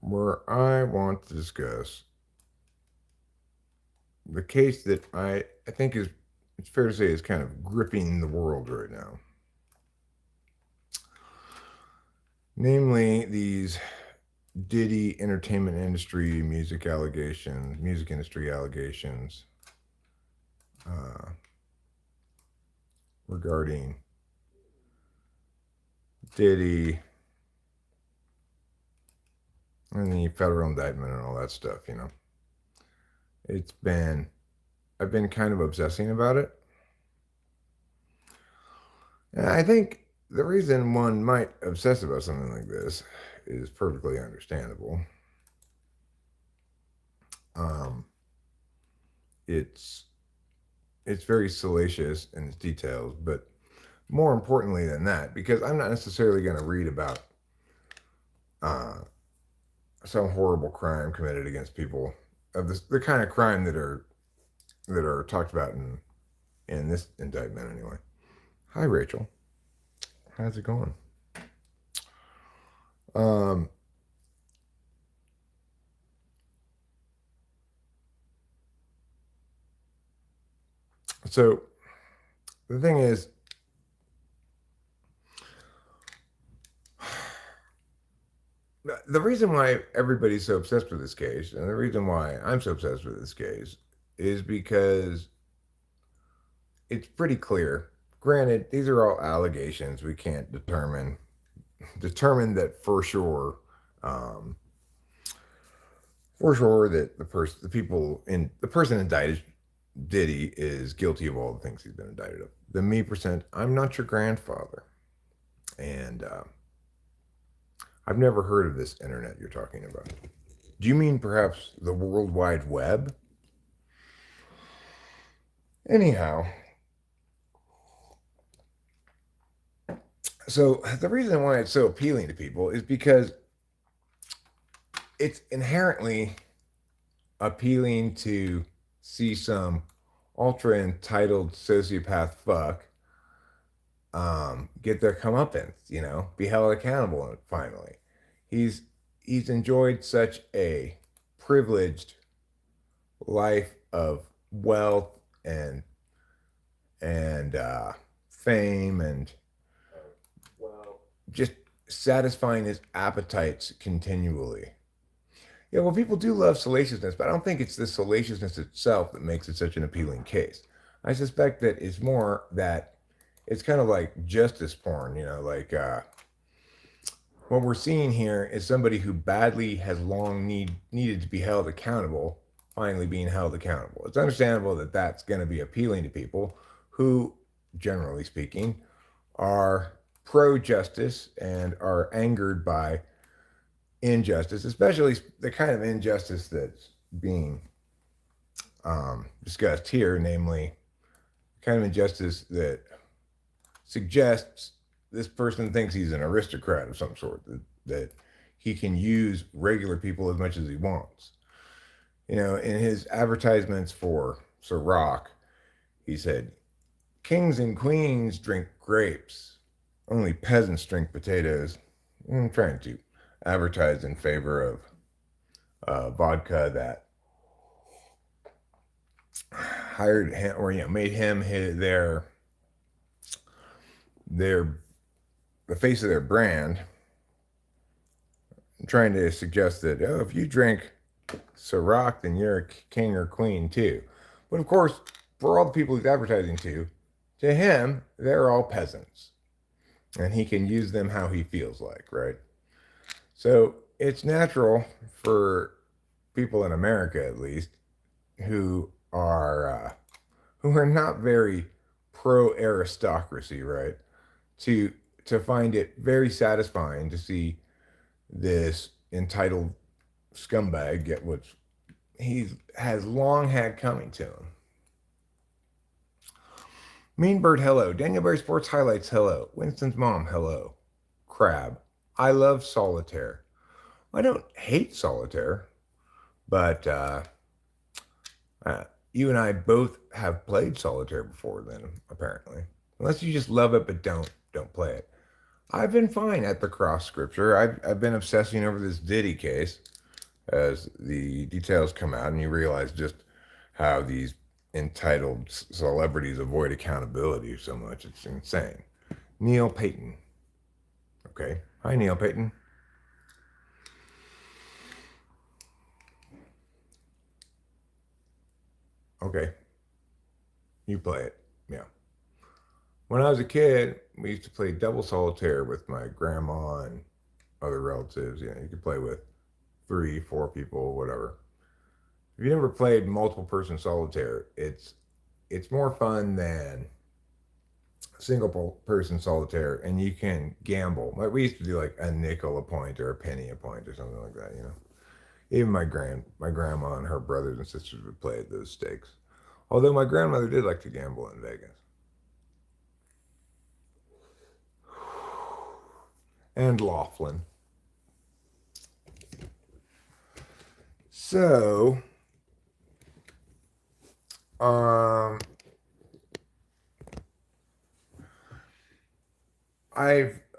where I want to discuss the case that I think is, it's fair to say, is kind of gripping the world right now. Namely, these Diddy entertainment industry music industry allegations uh, regarding Diddy and the federal indictment and all that stuff. It's been, I've been kind of obsessing about it. And I think the reason one might obsess about something like this is perfectly understandable. Um, it's it's very salacious in its details, but more importantly than that, because I'm not necessarily going to read about uh, some horrible crime committed against people of this, the kind of crime that are talked about in this indictment anyway. Hi, Rachel. How's it going? Um, so the thing is, the reason why everybody's so obsessed with this case, and the reason why I'm so obsessed with this case, is because it's pretty clear. Granted, these are all allegations. We can't determine that um, for sure that the person indicted Diddy is guilty of all the things he's been indicted of. The me percent, I'm not your grandfather, and I've never heard of this internet you're talking about. Do you mean perhaps the World Wide Web? Anyhow, so the reason why it's so appealing to people is because it's inherently appealing to see some ultra entitled sociopath fuck get their comeuppance, be held accountable finally. He's he's enjoyed such a privileged life of wealth and fame and just satisfying his appetites continually. Yeah, well, people do love salaciousness, but I don't think it's the salaciousness itself that makes it such an appealing case. I suspect that it's more that it's kind of like justice porn, what we're seeing here is somebody who badly has long needed to be held accountable, finally being held accountable. It's understandable that that's going to be appealing to people who, generally speaking, are pro justice and are angered by injustice, especially the kind of injustice that's being discussed here, namely, kind of injustice that suggests this person thinks he's an aristocrat of some sort, that he can use regular people as much as he wants. In his advertisements for Sir Rock, he said, "Kings and queens drink grapes, only peasants drink potatoes." I'm trying to advertise in favor of vodka that hired him, or made him their the face of their brand. I'm trying to suggest that, oh, if you drink Ciroc, then you're a king or queen too. But of course, for all the people he's advertising to him, they're all peasants, and he can use them how he feels like, right? So it's natural for people in America, at least, who are not very pro aristocracy, right? To to find it very satisfying to see this entitled scumbag get what he has long had coming to him. Mean Bird, hello. Daniel Berry Sports Highlights, hello. Winston's mom, hello. Crab, I love solitaire. I don't hate solitaire, but you and I both have played solitaire before. Then apparently, unless you just love it but don't play it. I've been fine at the cross scripture. I've been obsessing over this Diddy case. as the details come out and you realize just how these entitled celebrities avoid accountability so much. It's insane. Neil Payton. Okay. Hi, Neil Payton. Okay. You play it. Yeah. When I was a kid, we used to play double solitaire with my grandma and other relatives. You could play with 3, 4 people, whatever. If you never played multiple person solitaire, it's more fun than single person solitaire, and you can gamble. Like we used to do like a nickel a point or a penny a point or something like that. Even my grandma and her brothers and sisters would play at those stakes. Although my grandmother did like to gamble in Vegas. And Laughlin. So,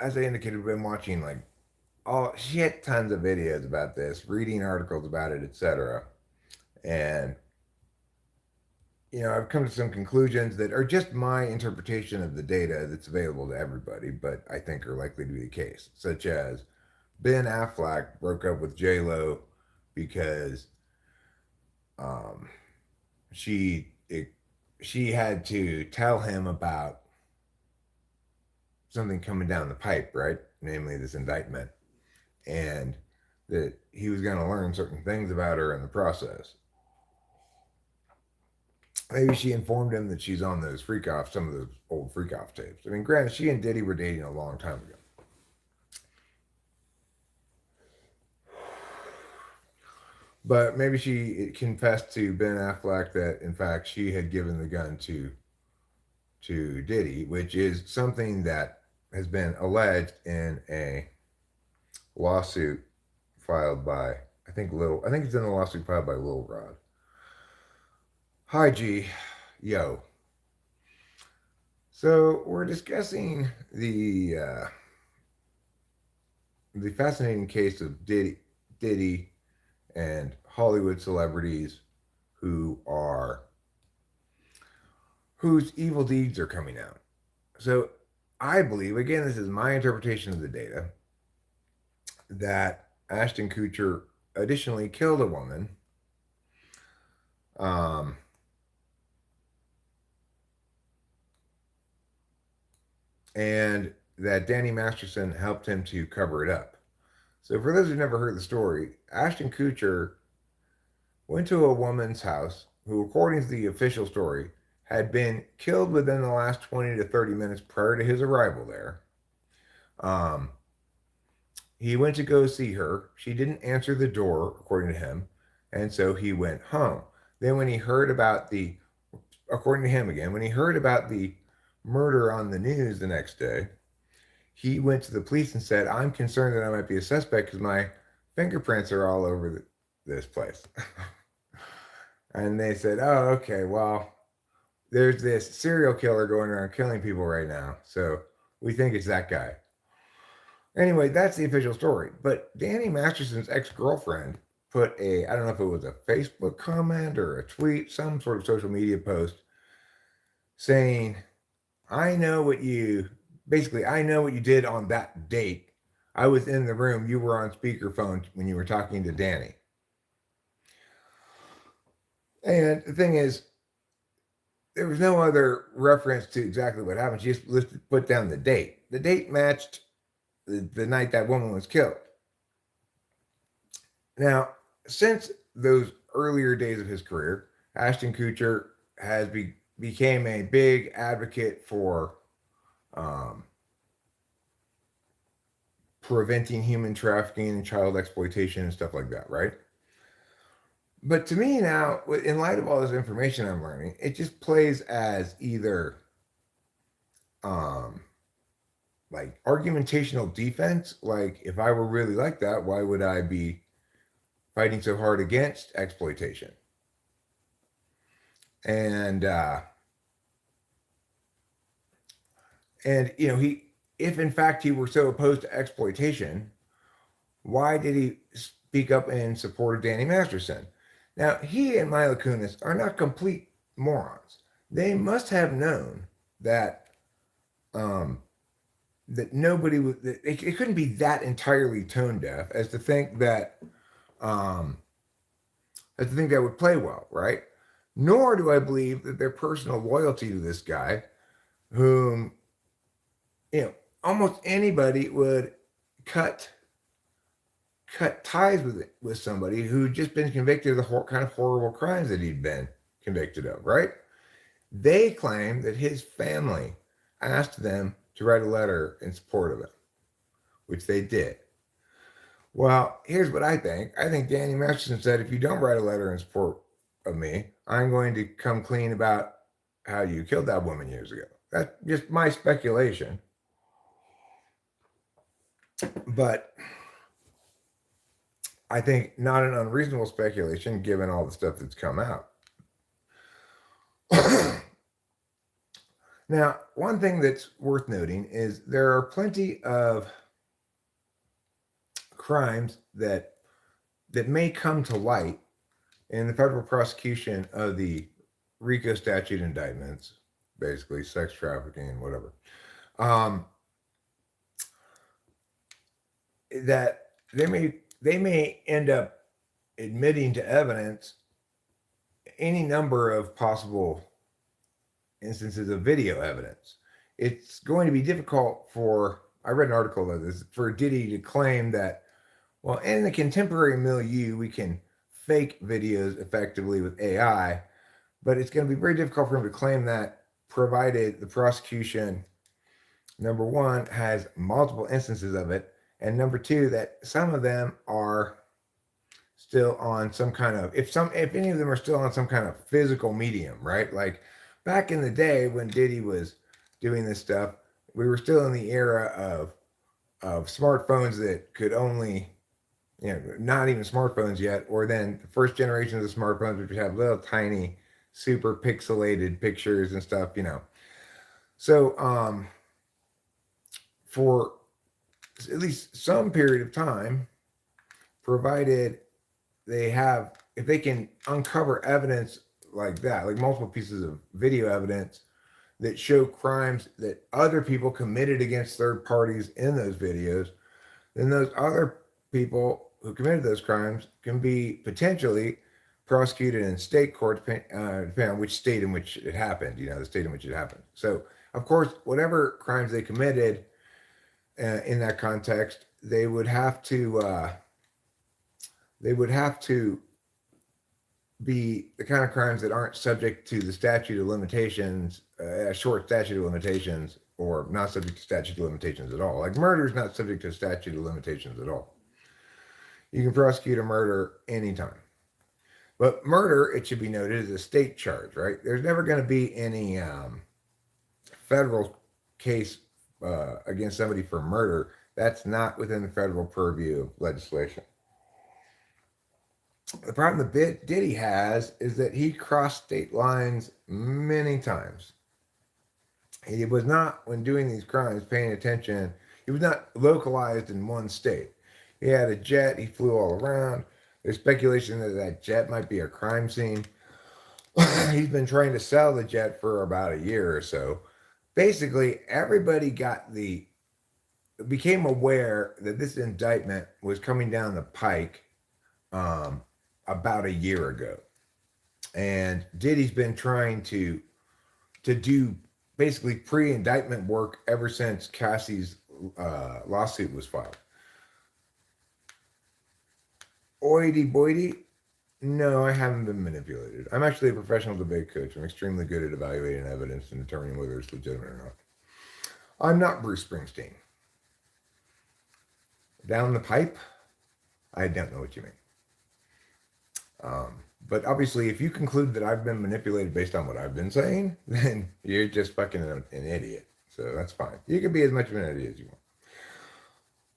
as I indicated, been watching like all shit tons of videos about this, reading articles about it, etc. And I've come to some conclusions that are just my interpretation of the data that's available to everybody, but I think are likely to be the case, such as Ben Affleck broke up with J Lo because um, she it, she had to tell him about something coming down the pipe, right? Namely, this indictment, and that he was going to learn certain things about her in the process. Maybe she informed him that she's on those freak off, some of those old freak off tapes. I mean, granted, she and Diddy were dating a long time ago. But maybe she confessed to Ben Affleck that, in fact, she had given the gun to Diddy, which is something that has been alleged in a lawsuit filed by I think it's in a lawsuit filed by Lil Rod. Hi G, yo. So we're discussing the fascinating case of Diddy and Hollywood celebrities who are whose evil deeds are coming out. So I believe, again, this is my interpretation of the data, that Ashton Kutcher additionally killed a woman. Um, and that Danny Masterson helped him to cover it up. So, for those who've never heard the story, Ashton Kutcher went to a woman's house who, according to the official story, had been killed within the last 20 to 30 minutes prior to his arrival there. Um, he went to go see her. She didn't answer the door, according to him, and so he went home. Then, when he heard about according to him again, when he heard about the murder on the news the next day, he went to the police and said, I'm concerned that I might be a suspect because my fingerprints are all over this place. And they said, oh, okay, well, there's this serial killer going around killing people right now. So we think it's that guy. Anyway, that's the official story. But Danny Masterson's ex-girlfriend put I don't know if it was a Facebook comment or a tweet, some sort of social media post saying, I know what you did on that date. I was in the room. You were on speakerphone when you were talking to Danny. And the thing is, there was no other reference to exactly what happened. She just put down the date. The date matched the night that woman was killed. Now, since those earlier days of his career, Ashton Kutcher has became a big advocate for preventing human trafficking and child exploitation and stuff like that, right? But to me now, in light of all this information I'm learning, it just plays as either like argumentational defense. Like, if I were really like that, why would I be fighting so hard against exploitation? And if in fact he were so opposed to exploitation, why did he speak up in support of Danny Masterson. Now, he and Mila Kunis are not complete morons. They must have known that that nobody would. It couldn't be that entirely tone deaf as to think that would play well, right? Nor do I believe that their personal loyalty to this guy, whom almost anybody would cut ties with somebody who'd just been convicted of the kind of horrible crimes that he'd been convicted of, right? They claim that his family asked them to write a letter in support of him, which they did. Well, here's what I think. I think Danny Masterson said, if you don't write a letter in support of me, I'm going to come clean about how you killed that woman years ago. That's just my speculation. But I think not an unreasonable speculation given all the stuff that's come out. Now, one thing that's worth noting is there are plenty of crimes that may come to light in the federal prosecution of the RICO statute indictments, basically sex trafficking and whatever, that they may end up admitting to evidence any number of possible instances of video evidence. It's going to be difficult for, I read an article of this, for Diddy to claim that, well, in the contemporary milieu, we can fake videos effectively with AI, but it's going to be very difficult for him to claim that, provided the prosecution, number one, has multiple instances of it, and number two, that some of them are still on some kind of, if any of them are still on some kind of physical medium, right? Like back in the day when Diddy was doing this stuff, we were still in the era of smartphones that could only, not even smartphones yet, or then the first generations of smartphones, which would have little tiny, super pixelated pictures and stuff, So, for at least some period of time, provided if they can uncover evidence like that, like multiple pieces of video evidence that show crimes that other people committed against third parties in those videos, then those other people who committed those crimes can be potentially prosecuted in state court, depending on which state in which it happened, the state in which it happened. So, of course, whatever crimes they committed in that context, they would have to be the kind of crimes that aren't subject to the statute of limitations, a short statute of limitations, or not subject to statute of limitations at all. Like murder is not subject to statute of limitations at all. You can prosecute a murder anytime. But murder, it should be noted, is a state charge, right? There's never going to be any federal case against somebody for murder. That's not within the federal purview of legislation. The problem that Diddy has is that he crossed state lines many times. He was not, when doing these crimes, paying attention. He was not localized in one state. He had a jet. He flew all around. There's speculation that jet might be a crime scene. He's been trying to sell the jet for about a year or so. Basically, everybody became aware that this indictment was coming down the pike about a year ago. And Diddy's been trying to do basically pre-indictment work ever since Cassie's lawsuit was filed. Oity boity, no, I haven't been manipulated. I'm actually a professional debate coach. I'm extremely good at evaluating evidence and determining whether it's legitimate or not. I'm not Bruce Springsteen. Down the pipe, I don't know what you mean. But obviously, if you conclude that I've been manipulated based on what I've been saying, then you're just fucking an idiot. So that's fine. You can be as much of an idiot as you want.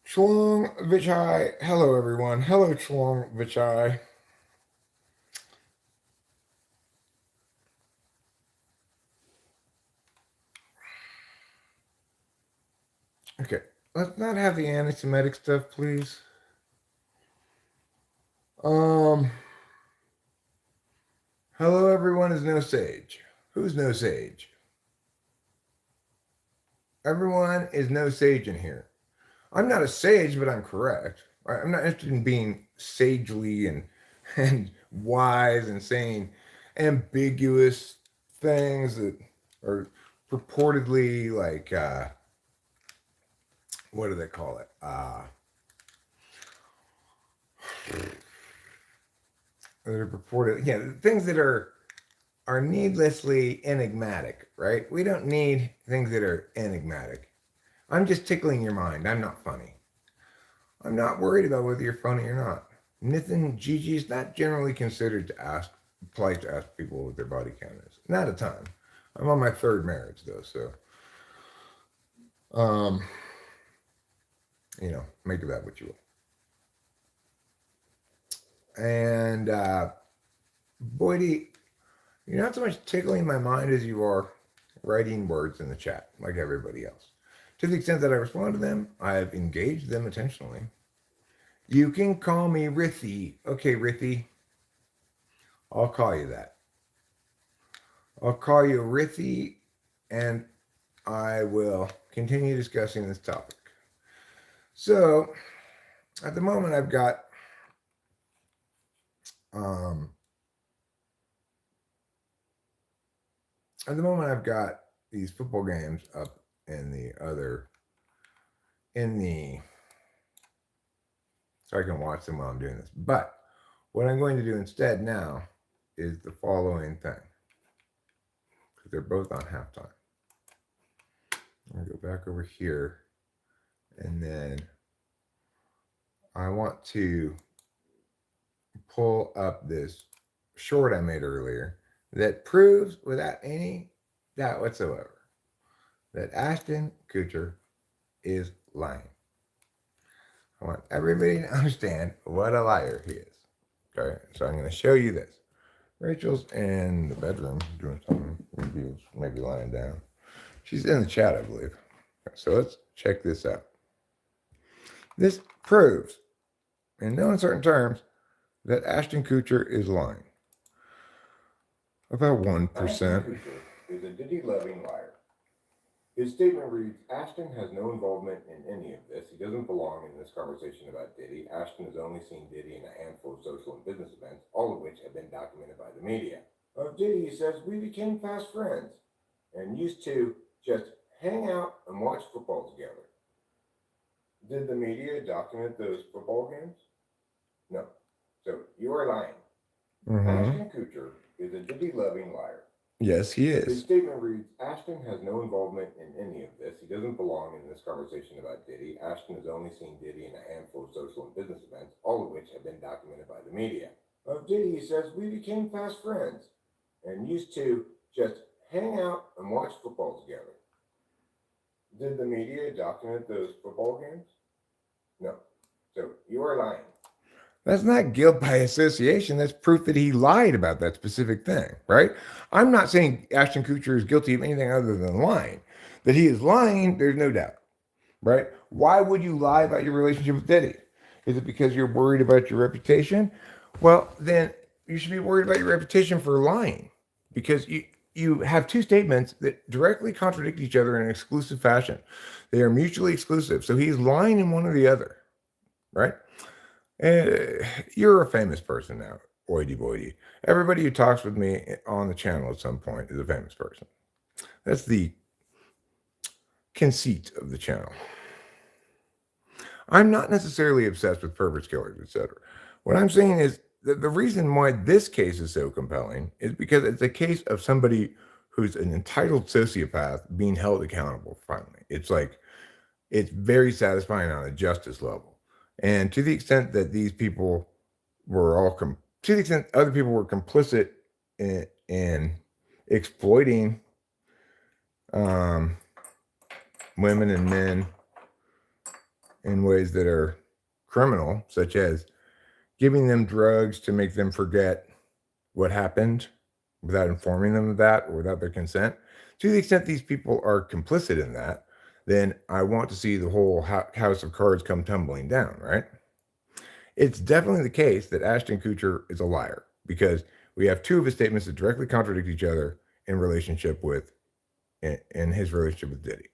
Chlong Vichai. Hello, everyone. Hello, Chlong Vichai. Okay, let's not have the anti-Semitic stuff, please. Hello, everyone is no sage. Who's no sage? Everyone is no sage in here. I'm not a sage, but I'm correct. I'm not interested in being sagely and wise and saying ambiguous things that are purportedly like what do they call it? That are purported, yeah, things that are needlessly enigmatic, right? We don't need things that are enigmatic. I'm just tickling your mind. I'm not funny. I'm not worried about whether you're funny or not. Nathan Gigi is not generally considered polite to ask people what their body count is. Not a time. I'm on my third marriage though, so make of that what you will. And Boydie, you're not so much tickling my mind as you are writing words in the chat, like everybody else. To the extent that I respond to them, I have engaged them intentionally. You can call me Rithy. Okay, Rithy. I'll call you that. I'll call you Rithy, and I will continue discussing this topic. So, at the moment, I've got these football games up so I can watch them while I'm doing this. But what I'm going to do instead now is the following thing, because they're both on halftime. I'm going to go back over here, and then I want to pull up this short I made earlier that proves without any doubt whatsoever that Ashton Kutcher is lying. I want everybody to understand what a liar he is. Okay, so I'm going to show you this. Rachel's in the bedroom doing something. Maybe lying down. She's in the chat, I believe. So let's check this out. This proves, in no uncertain terms, that Ashton Kutcher is lying. About 1%. Ashton Kutcher is a Diddy-loving liar. His statement reads, Ashton has no involvement in any of this. He doesn't belong in this conversation about Diddy. Ashton has only seen Diddy in a handful of social and business events, all of which have been documented by the media. Of Diddy, he says, we became fast friends and used to just hang out and watch football together. Did the media document those football games? No. So you are lying. Ashton Kutcher is a Diddy-loving liar. Yes, he is. His statement reads, Ashton has no involvement in any of this. He doesn't belong in this conversation about Diddy. Ashton has only seen Diddy in a handful of social and business events, all of which have been documented by the media. Of Diddy, he says, we became fast friends and used to just hang out and watch football together. Did the media document those football games? No. So you are lying. That's not guilt by association. That's proof that he lied about that specific thing, right? I'm not saying Ashton Kutcher is guilty of anything other than lying. That he is lying, there's no doubt, right? Why would you lie about your relationship with Diddy? Is it because you're worried about your reputation? Well, then you should be worried about your reputation for lying, because you have two statements that directly contradict each other in an exclusive fashion. They are mutually exclusive. So he's lying in one or the other, right? You're a famous person now, oidy boidy. Everybody who talks with me on the channel at some point is a famous person. That's the conceit of the channel. I'm not necessarily obsessed with perverts, killers, etc. What I'm saying is that the reason why this case is so compelling is because it's a case of somebody who's an entitled sociopath being held accountable finally. It's very satisfying on a justice level. And to the extent that these people were to the extent other people were complicit in exploiting women and men in ways that are criminal, such as giving them drugs to make them forget what happened without informing them of that or without their consent, to the extent these people are complicit in that, then I want to see the whole house of cards come tumbling down, right? It's definitely the case that Ashton Kutcher is a liar because we have two of his statements that directly contradict each other in relationship with in his relationship with Diddy.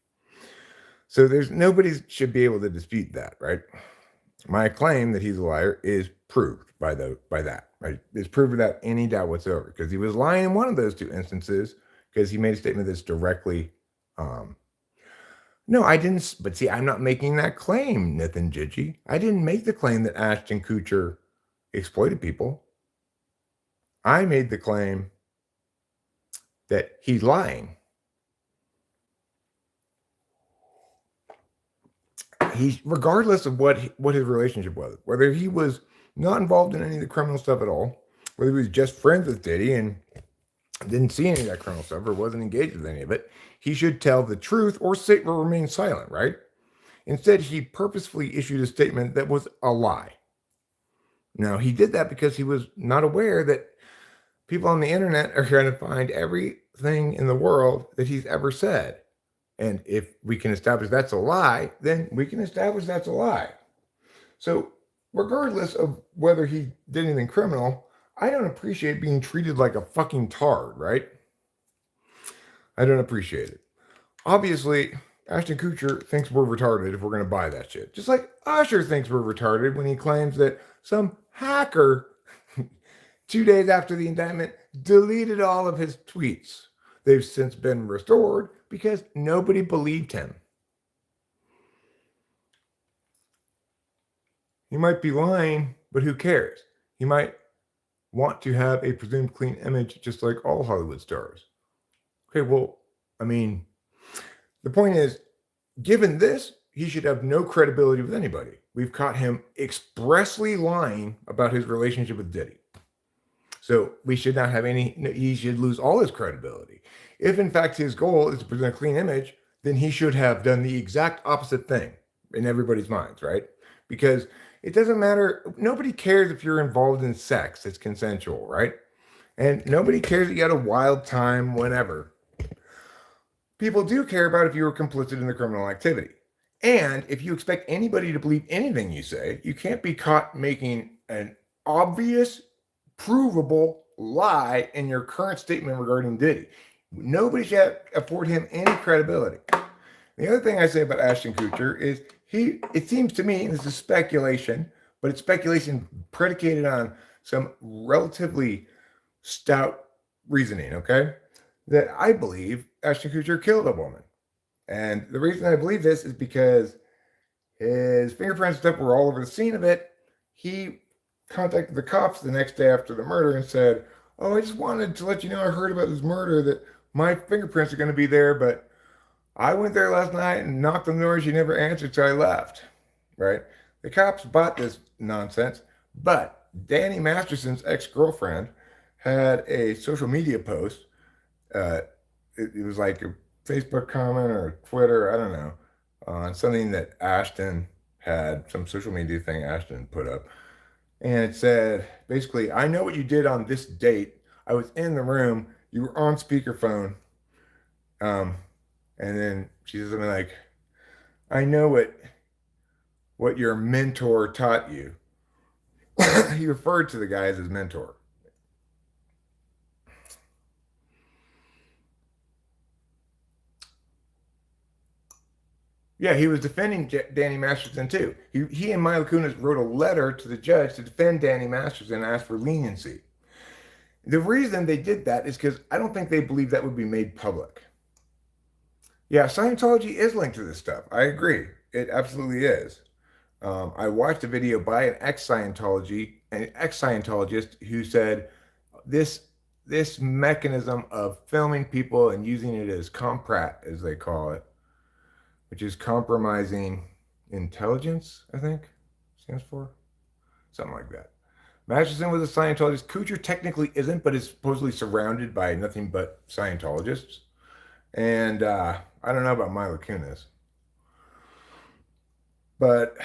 So there's nobody should be able to dispute that, right? My claim that he's a liar is proved by that, right? It's proved without any doubt whatsoever because he was lying in one of those two instances because he made a statement that's directly no, I didn't. But see, I'm not making that claim, Nathan Gigi. I didn't make the claim that Ashton Kutcher exploited people. I made the claim that he's lying. He's regardless of what his relationship was, whether he was not involved in any of the criminal stuff at all, whether he was just friends with Diddy and didn't see any of that criminal stuff or wasn't engaged with any of it, he should tell the truth or remain silent, right? Instead, he purposefully issued a statement that was a lie. Now, he did that because he was not aware that people on the internet are going to find everything in the world that he's ever said. And if we can establish that's a lie, then we can establish that's a lie. So, regardless of whether he did anything criminal, I don't appreciate being treated like a fucking tard, right? I don't appreciate it. Obviously, Ashton Kutcher thinks we're retarded if we're going to buy that shit. Just like Usher thinks we're retarded when he claims that some hacker 2 days after the indictment deleted all of his tweets. They've since been restored because nobody believed him. He might be lying, but who cares? He might want to have a presumed clean image just like all Hollywood stars. Okay, well, I mean, the point is, given this, he should have no credibility with anybody. We've caught him expressly lying about his relationship with Diddy. So we should not have any, he should lose all his credibility. If in fact his goal is to present a clean image, then he should have done the exact opposite thing in everybody's minds, right? Because it doesn't matter. Nobody cares if you're involved in sex. It's consensual, right? And nobody cares that you had a wild time whenever. People do care about if you were complicit in the criminal activity. And if you expect anybody to believe anything you say, you can't be caught making an obvious, provable lie in your current statement regarding Diddy. Nobody should afford him any credibility. The other thing I say about Ashton Kutcher is it seems to me, this is speculation, but it's speculation predicated on some relatively stout reasoning, okay? That I believe Ashton Kutcher killed a woman. And the reason I believe this is because his fingerprints stuff were all over the scene of it. He contacted the cops the next day after the murder and said, "Oh, I just wanted to let you know I heard about this murder, that my fingerprints are going to be there, but I went there last night and knocked on the door. She never answered, so I left." Right? The cops bought this nonsense, but Danny Masterson's ex-girlfriend had a social media post. It was like a Facebook comment or Twitter, I don't know, on something that Ashton had, some social media thing Ashton put up. And it said, basically, "I know what you did on this date. I was in the room. You were on speakerphone." And then she said something like, "I know what your mentor taught you." He referred to the guy as his mentor. Yeah, he was defending Danny Masterson too. He and Mila Kunis wrote a letter to the judge to defend Danny Masterson and ask for leniency. The reason they did that is because I don't think they believe that would be made public. Yeah, Scientology is linked to this stuff. I agree. It absolutely is. I watched a video by an ex-Scientologist who said this mechanism of filming people and using it as comprat, as they call it, which is compromising intelligence, I think stands for. Something like that. Masterson was a Scientologist. Kutcher technically isn't, but is supposedly surrounded by nothing but Scientologists. And I don't know about Mila Kunis. But,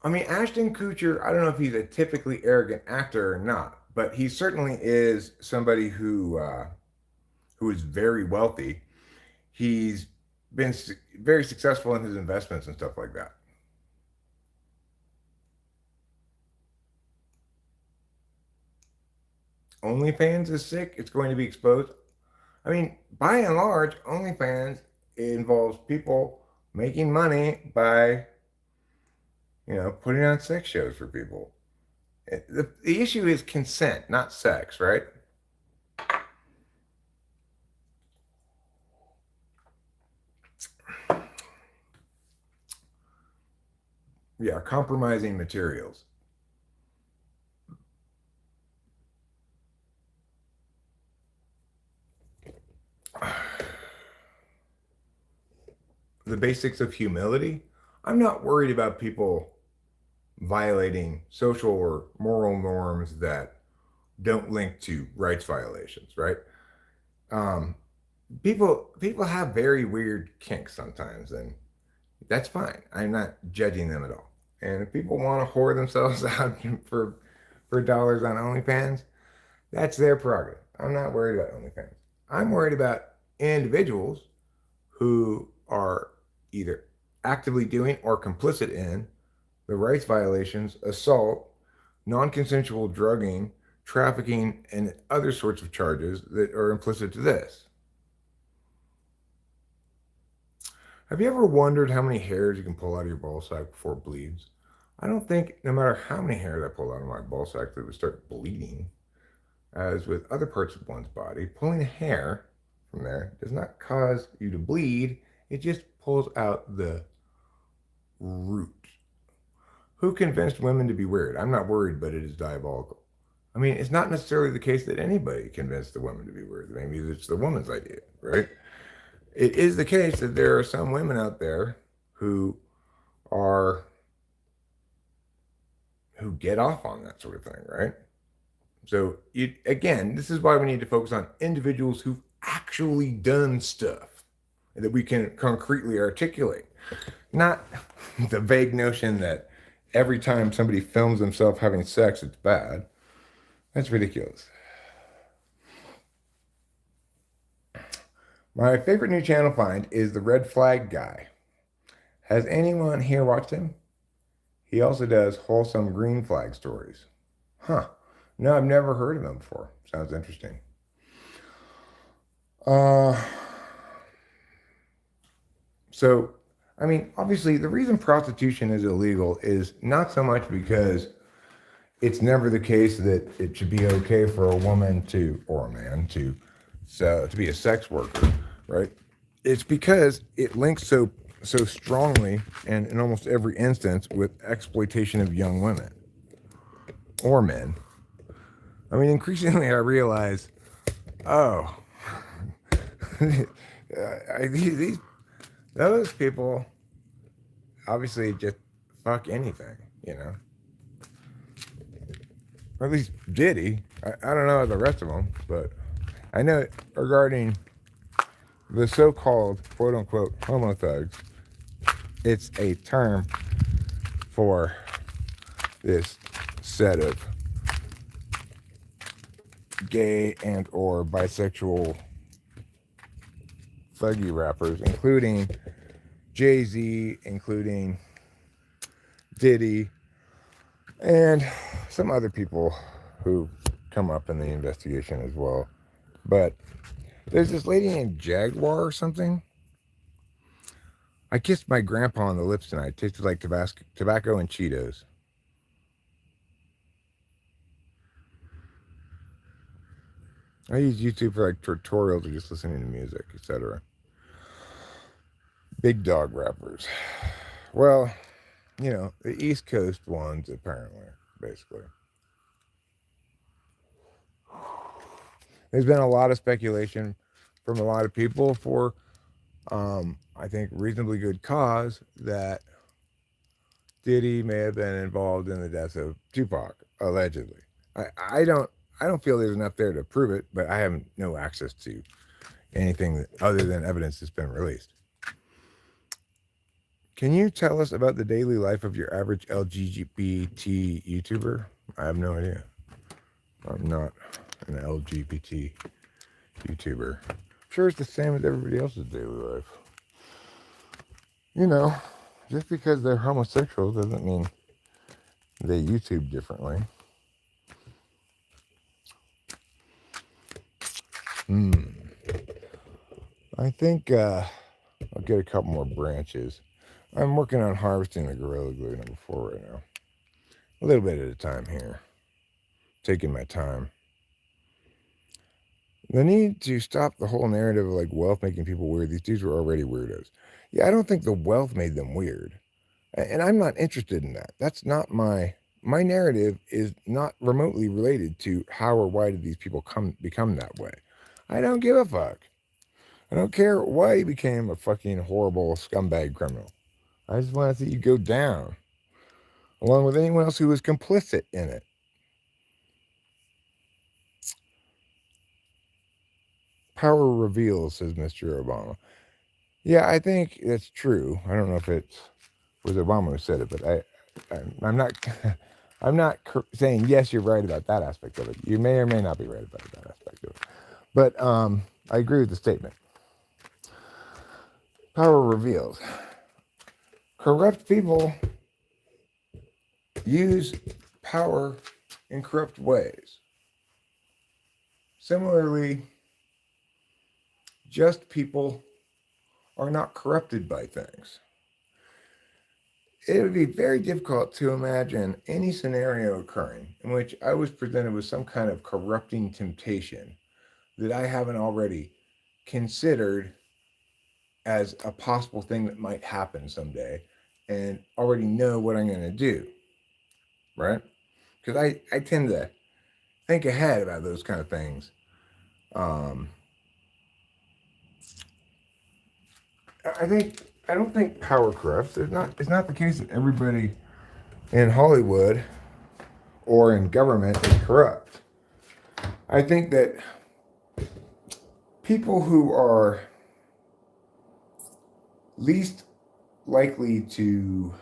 I mean, Ashton Kutcher, I don't know if he's a typically arrogant actor or not, but he certainly is somebody who is very wealthy. He's been very successful in his investments and stuff like that. OnlyFans is sick, it's going to be exposed. I mean, by and large, OnlyFans involves people making money by, putting on sex shows for people. The issue is consent, not sex, right? Yeah, compromising materials. The basics of humility. I'm not worried about people violating social or moral norms that don't link to rights violations, right? Um, people have very weird kinks sometimes, and that's fine. I'm not judging them at all. And if people want to whore themselves out for dollars on OnlyFans, that's their prerogative. I'm not worried about OnlyFans. I'm worried about individuals who are either actively doing or complicit in the rights violations, assault, non-consensual drugging, trafficking, and other sorts of charges that are implicit to this. Have you ever wondered how many hairs you can pull out of your ball sack before it bleeds? I don't think no matter how many hairs I pull out of my ball sack that would start bleeding. As with other parts of one's body, pulling a hair from there does not cause you to bleed. It just pulls out the root. Who convinced women to be weird? I'm not worried, but it is diabolical. I mean, it's not necessarily the case that anybody convinced the women to be weird. Maybe it's the woman's idea, right? It is the case that there are some women out there who get off on that sort of thing, right? So again, this is why we need to focus on individuals who've actually done stuff that we can concretely articulate, not the vague notion that every time somebody films themselves having sex, it's bad. That's ridiculous. My favorite new channel find is the Red Flag Guy. Has anyone here watched him? He also does wholesome green flag stories. Huh. No, I've never heard of him before. Sounds interesting. So, I mean, obviously, the reason prostitution is illegal is not so much because it's never the case that it should be okay for a woman to, or a man to be a sex worker, right? It's because it links so strongly and in almost every instance with exploitation of young women or men. I mean, increasingly I realize, oh, those people obviously just fuck anything, Or at least Diddy. I don't know the rest of them, but I know regarding the so-called quote-unquote homo thugs, it's a term for this set of gay and or bisexual thuggy rappers, including Jay-Z, including Diddy, and some other people who come up in the investigation as well. But there's this lady named Jaguar or something. I kissed my grandpa on the lips tonight. It tasted like tobacco and Cheetos. I use YouTube for like tutorials or just listening to music, etc. Big dog rappers. Well, the East Coast ones, apparently, basically. There's been a lot of speculation from a lot of people for, I think, reasonably good cause that Diddy may have been involved in the death of Tupac, allegedly. I don't feel there's enough there to prove it, but I have no access to anything other than evidence that's been released. Can you tell us about the daily life of your average LGBT YouTuber? I have no idea. I'm not an LGBT YouTuber. I'm sure it's the same as everybody else's daily life. Just because they're homosexual doesn't mean they YouTube differently. I think I'll get a couple more branches. I'm working on harvesting the Gorilla Glue #4 right now. A little bit at a time here. Taking my time. The need to stop the whole narrative of like wealth making people weird. These dudes were already weirdos. Yeah, I don't think the wealth made them weird. And I'm not interested in that. That's not my narrative is not remotely related to how or why did these people become that way. I don't give a fuck. I don't care why he became a fucking horrible scumbag criminal. I just want to see you go down, along with anyone else who was complicit in it. Power reveals, says Mr. Obama. Yeah, I think that's true. I don't know if it was Obama who said it, but I'm not I'm not saying yes, you're right about that aspect of it. You may or may not be right about that aspect of it, but I agree with the statement. Power reveals. Corrupt people use power in corrupt ways. Similarly, just people are not corrupted by things. It would be very difficult to imagine any scenario occurring in which I was presented with some kind of corrupting temptation that I haven't already considered as a possible thing that might happen someday and already know what I'm going to do, right? Because I tend to think ahead about those kind of things. I don't think power corrupts. It's not the case that everybody in Hollywood or in government is corrupt. I think that people who are least likely to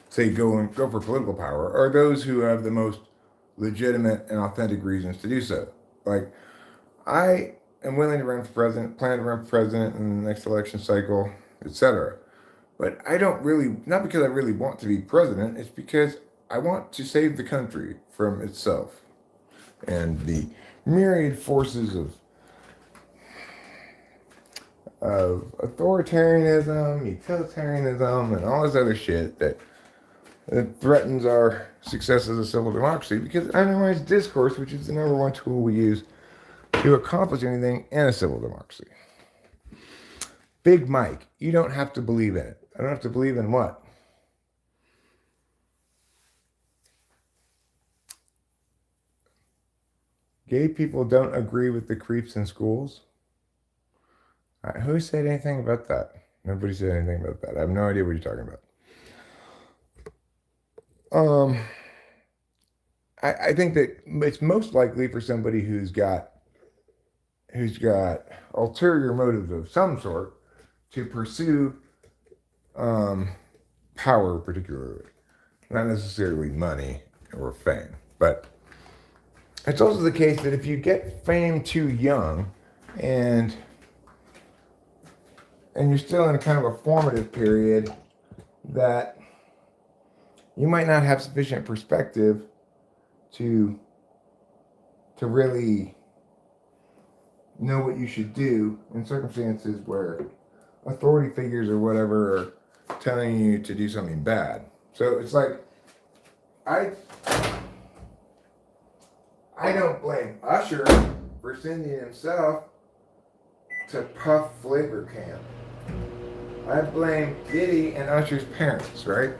say go for political power are those who have the most legitimate and authentic reasons to do so. Like, I am willing to run for president, plan to run for president in the next election cycle, etc. But I don't really, not because I really want to be president, it's because I want to save the country from itself and the myriad forces of authoritarianism, utilitarianism, and all this other shit that threatens our success as a civil democracy because it undermines discourse, which is the #1 tool we use to accomplish anything in a civil democracy. Big Mike, you don't have to believe in it. I don't have to believe in what? Gay people don't agree with the creeps in schools? Who said anything about that? Nobody said anything about that. I have no idea what you're talking about. I think that it's most likely for somebody who's got ulterior motives of some sort to pursue power, particularly, not necessarily money or fame. But it's also the case that if you get fame too young and you're still in a kind of a formative period, that you might not have sufficient perspective to really know what you should do in circumstances where authority figures or whatever are telling you to do something bad. So it's like, I don't blame Usher for sending himself to puff flavor camp. I blame Diddy and Usher's parents, right?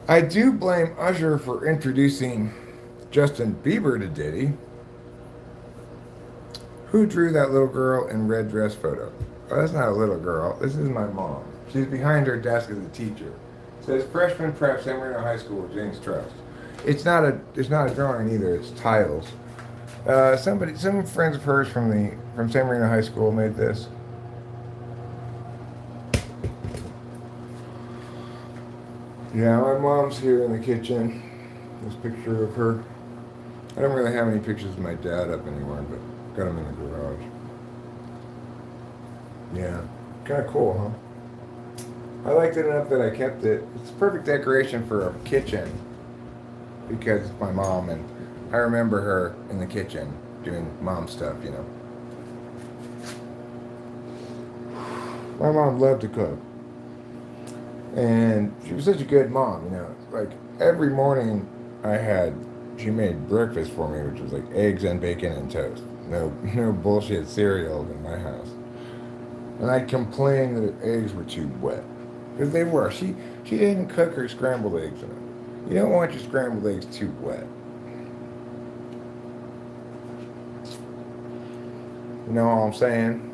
I do blame Usher for introducing Justin Bieber to Diddy. Who drew that little girl in red dress photo? Oh, that's not a little girl. This is my mom. She's behind her desk as a teacher. It says freshman prep, San Marino High School, James Trust. It's not a drawing either. It's tiles. Some friends of hers from San Marino High School made this. Yeah, my mom's here in the kitchen. This picture of her. I don't really have any pictures of my dad up anymore, but got them in the garage. Yeah, kind of cool, huh? I liked it enough that I kept it. It's a perfect decoration for a kitchen because it's my mom, and I remember her in the kitchen doing mom stuff, you know. My mom loved to cook. And she was such a good mom, you know. Like every morning she made breakfast for me, which was like eggs and bacon and toast. No bullshit cereal in my house. And I complained that the eggs were too wet. Because they were. She didn't cook her scrambled eggs enough. You don't want your scrambled eggs too wet. You know what I'm saying?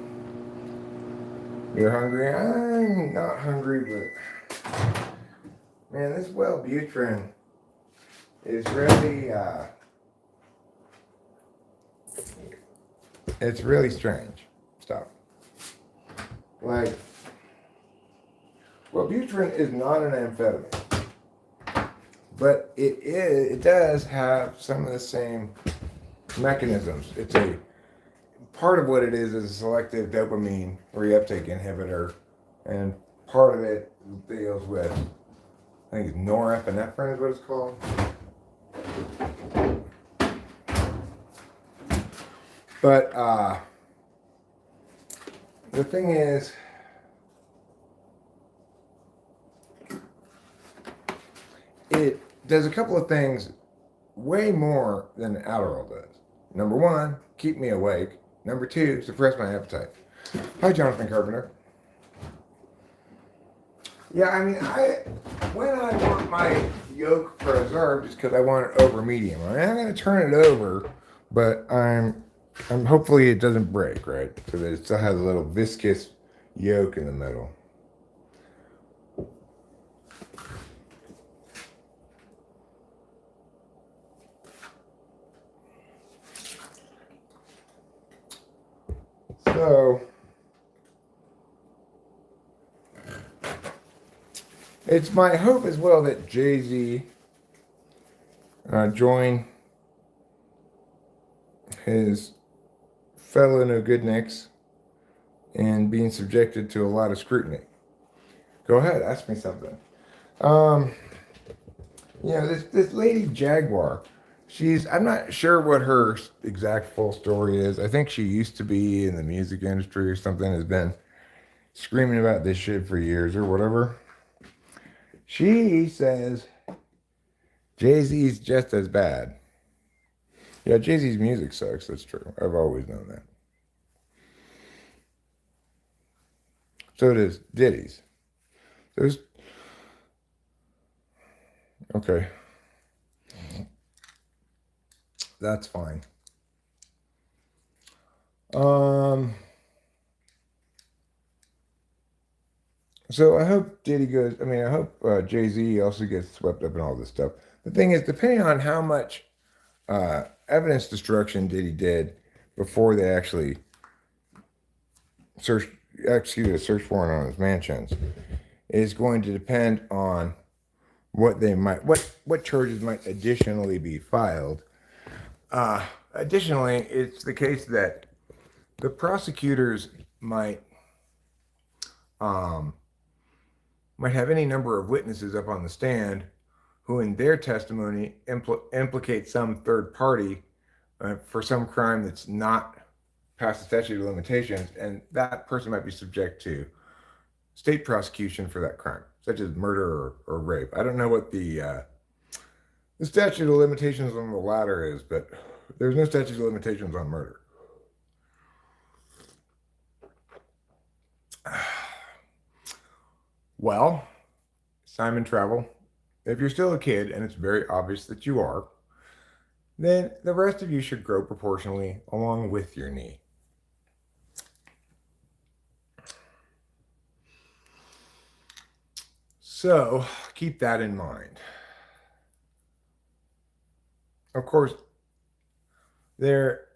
You're hungry? I'm not hungry, but man, this Wellbutrin is really it's really strange stuff. Like, Wellbutrin is not an amphetamine, but it does have some of the same mechanisms. It's a part of what it is a selective dopamine reuptake inhibitor, and part of it deals with, I think it's norepinephrine is what it's called. But the thing is, it does a couple of things way more than Adderall does. Number one, keep me awake. Number two, suppress my appetite. Hi, Jonathan Carpenter. Yeah, I mean, when I want my yolk preserved, it's because I want it over medium. I mean, I'm going to turn it over, but I'm hopefully it doesn't break, right? So that it still has a little viscous yolk in the middle. So it's my hope as well that Jay-Z join his fellow no-goodniks in being subjected to a lot of scrutiny. Go ahead, ask me something. You know, this lady Jaguar, I'm not sure what her exact full story is. I think she used to be in the music industry or something, has been screaming about this shit for years or whatever. She says Jay-Z's just as bad. Yeah, Jay-Z's music sucks, that's true. I've always known that. So does Diddy's. Okay. That's fine. So I hope I hope Jay-Z also gets swept up in all this stuff. The thing is, depending on how much evidence destruction Diddy did before they actually executed a search warrant on his mansions, is going to depend on what charges might additionally be filed. Additionally, it's the case that the prosecutors might have any number of witnesses up on the stand who in their testimony implicate some third party for some crime that's not past the statute of limitations, and that person might be subject to state prosecution for that crime, such as murder or rape. I don't know what the statute of limitations on the latter is, but there's no statute of limitations on murder. Well, Simon Travel, if you're still a kid, and it's very obvious that you are, then the rest of you should grow proportionally along with your knee. So keep that in mind. Of course, there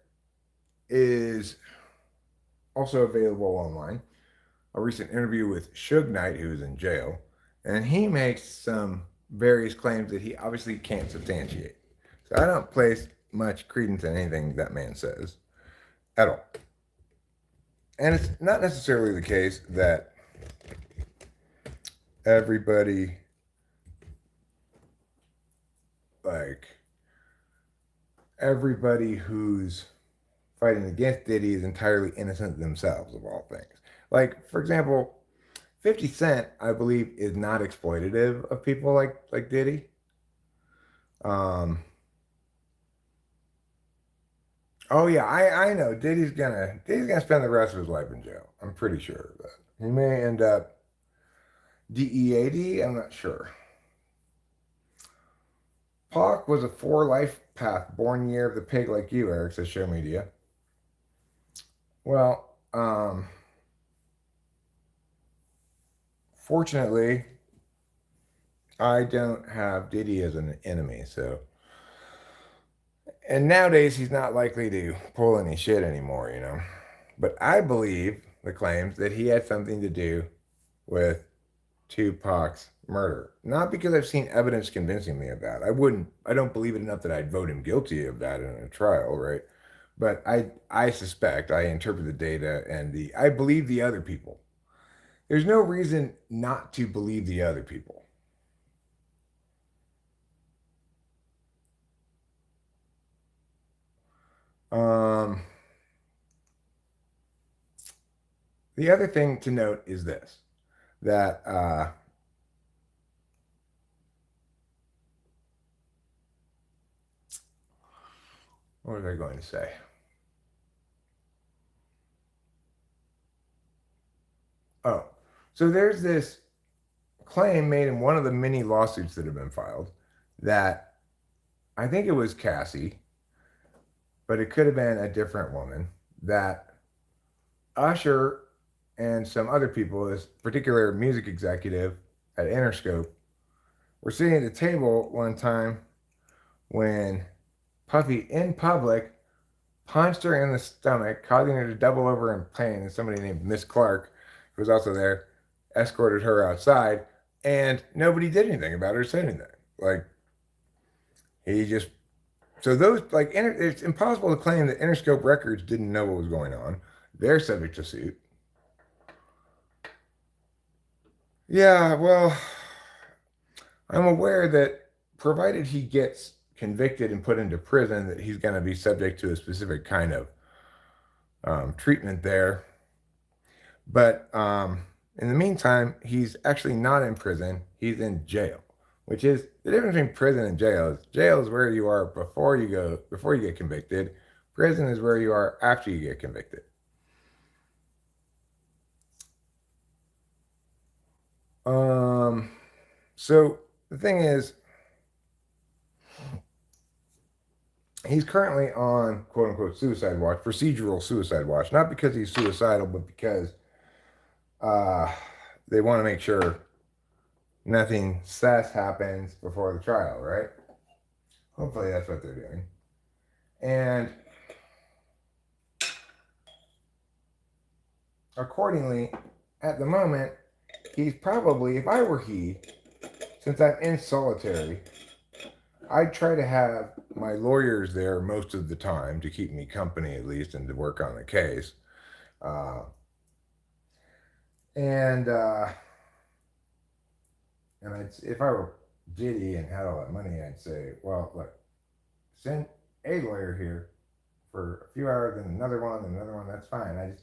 is also available online a recent interview with Suge Knight, who's in jail, and he makes some various claims that he obviously can't substantiate. So I don't place much credence in anything that man says at all. And it's not necessarily the case that everybody everybody who's fighting against Diddy is entirely innocent themselves of all things. Like, for example, 50 Cent, I believe, is not exploitative of people like Diddy. Um, oh yeah, I know Diddy's gonna spend the rest of his life in jail. I'm pretty sure of that. He may end up DEAD. I'm not sure. Pac was a four-life path, born year of the pig like you, Eric, says Show Media. Well, fortunately, I don't have Diddy as an enemy, so. And nowadays, he's not likely to pull any shit anymore, you know. But I believe the claims that he had something to do with Tupac's murder. Not because I've seen evidence convincing me of that. I don't believe it enough that I'd vote him guilty of that in a trial, right? But I suspect, I interpret the data and I believe the other people. There's no reason not to believe the other people. Um, the other thing to note is this, that what was I going to say? Oh, so there's this claim made in one of the many lawsuits that have been filed that I think it was Cassie, but it could have been a different woman, that Usher and some other people, this particular music executive at Interscope, were sitting at the table one time when Puffy, in public, punched her in the stomach, causing her to double over in pain. And somebody named Miss Clark, who was also there, escorted her outside, and nobody did anything about her, said anything. Like, he just. So those, like, it's impossible to claim that Interscope Records didn't know what was going on. They're subject to suit. Yeah, well, I'm aware that provided he gets convicted and put into prison, that he's going to be subject to a specific kind of treatment there. But in the meantime, he's actually not in prison. He's in jail, which is the difference between prison and jail. Jail is where you are before you get convicted. Prison is where you are after you get convicted. So the thing is, he's currently on quote unquote suicide watch, procedural suicide watch, not because he's suicidal, but because they want to make sure nothing sus happens before the trial, right? Hopefully that's what they're doing. And accordingly, at the moment, he's probably, if I were he, since I'm in solitary, I'd try to have my lawyers there most of the time to keep me company at least and to work on the case. Uh, and if I were Diddy and had all that money, I'd say, well, look, send a lawyer here for a few hours and another one and another one. That's fine.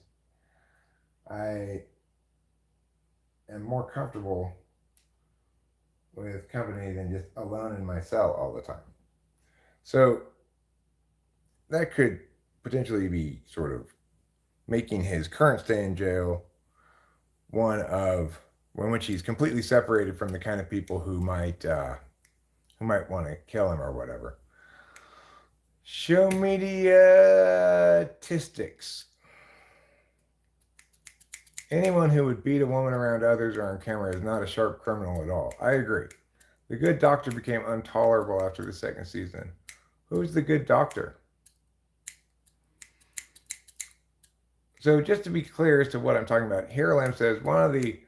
I am more comfortable with company than just alone in my cell all the time. So that could potentially be sort of making his current stay in jail one of in which he's completely separated from the kind of people who might want to kill him or whatever. Show media statistics. Anyone who would beat a woman around others or on camera is not a sharp criminal at all. I agree. The Good Doctor became intolerable after the second season. Who's the Good Doctor? So just to be clear as to what I'm talking about, Hierolam says one of the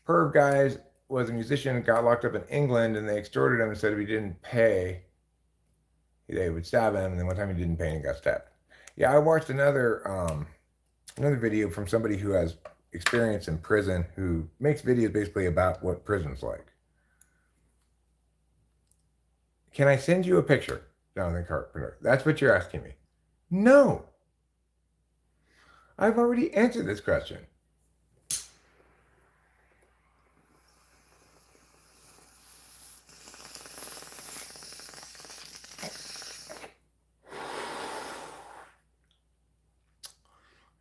perv guys was a musician and got locked up in England, and they extorted him and said if he didn't pay, they would stab him. And then one time he didn't pay and he got stabbed. Yeah, I watched another video from somebody who has experience in prison, who makes videos basically about what prison's like. Can I send you a picture? Jonathan Carpenter. That's what you're asking me. No. I've already answered this question.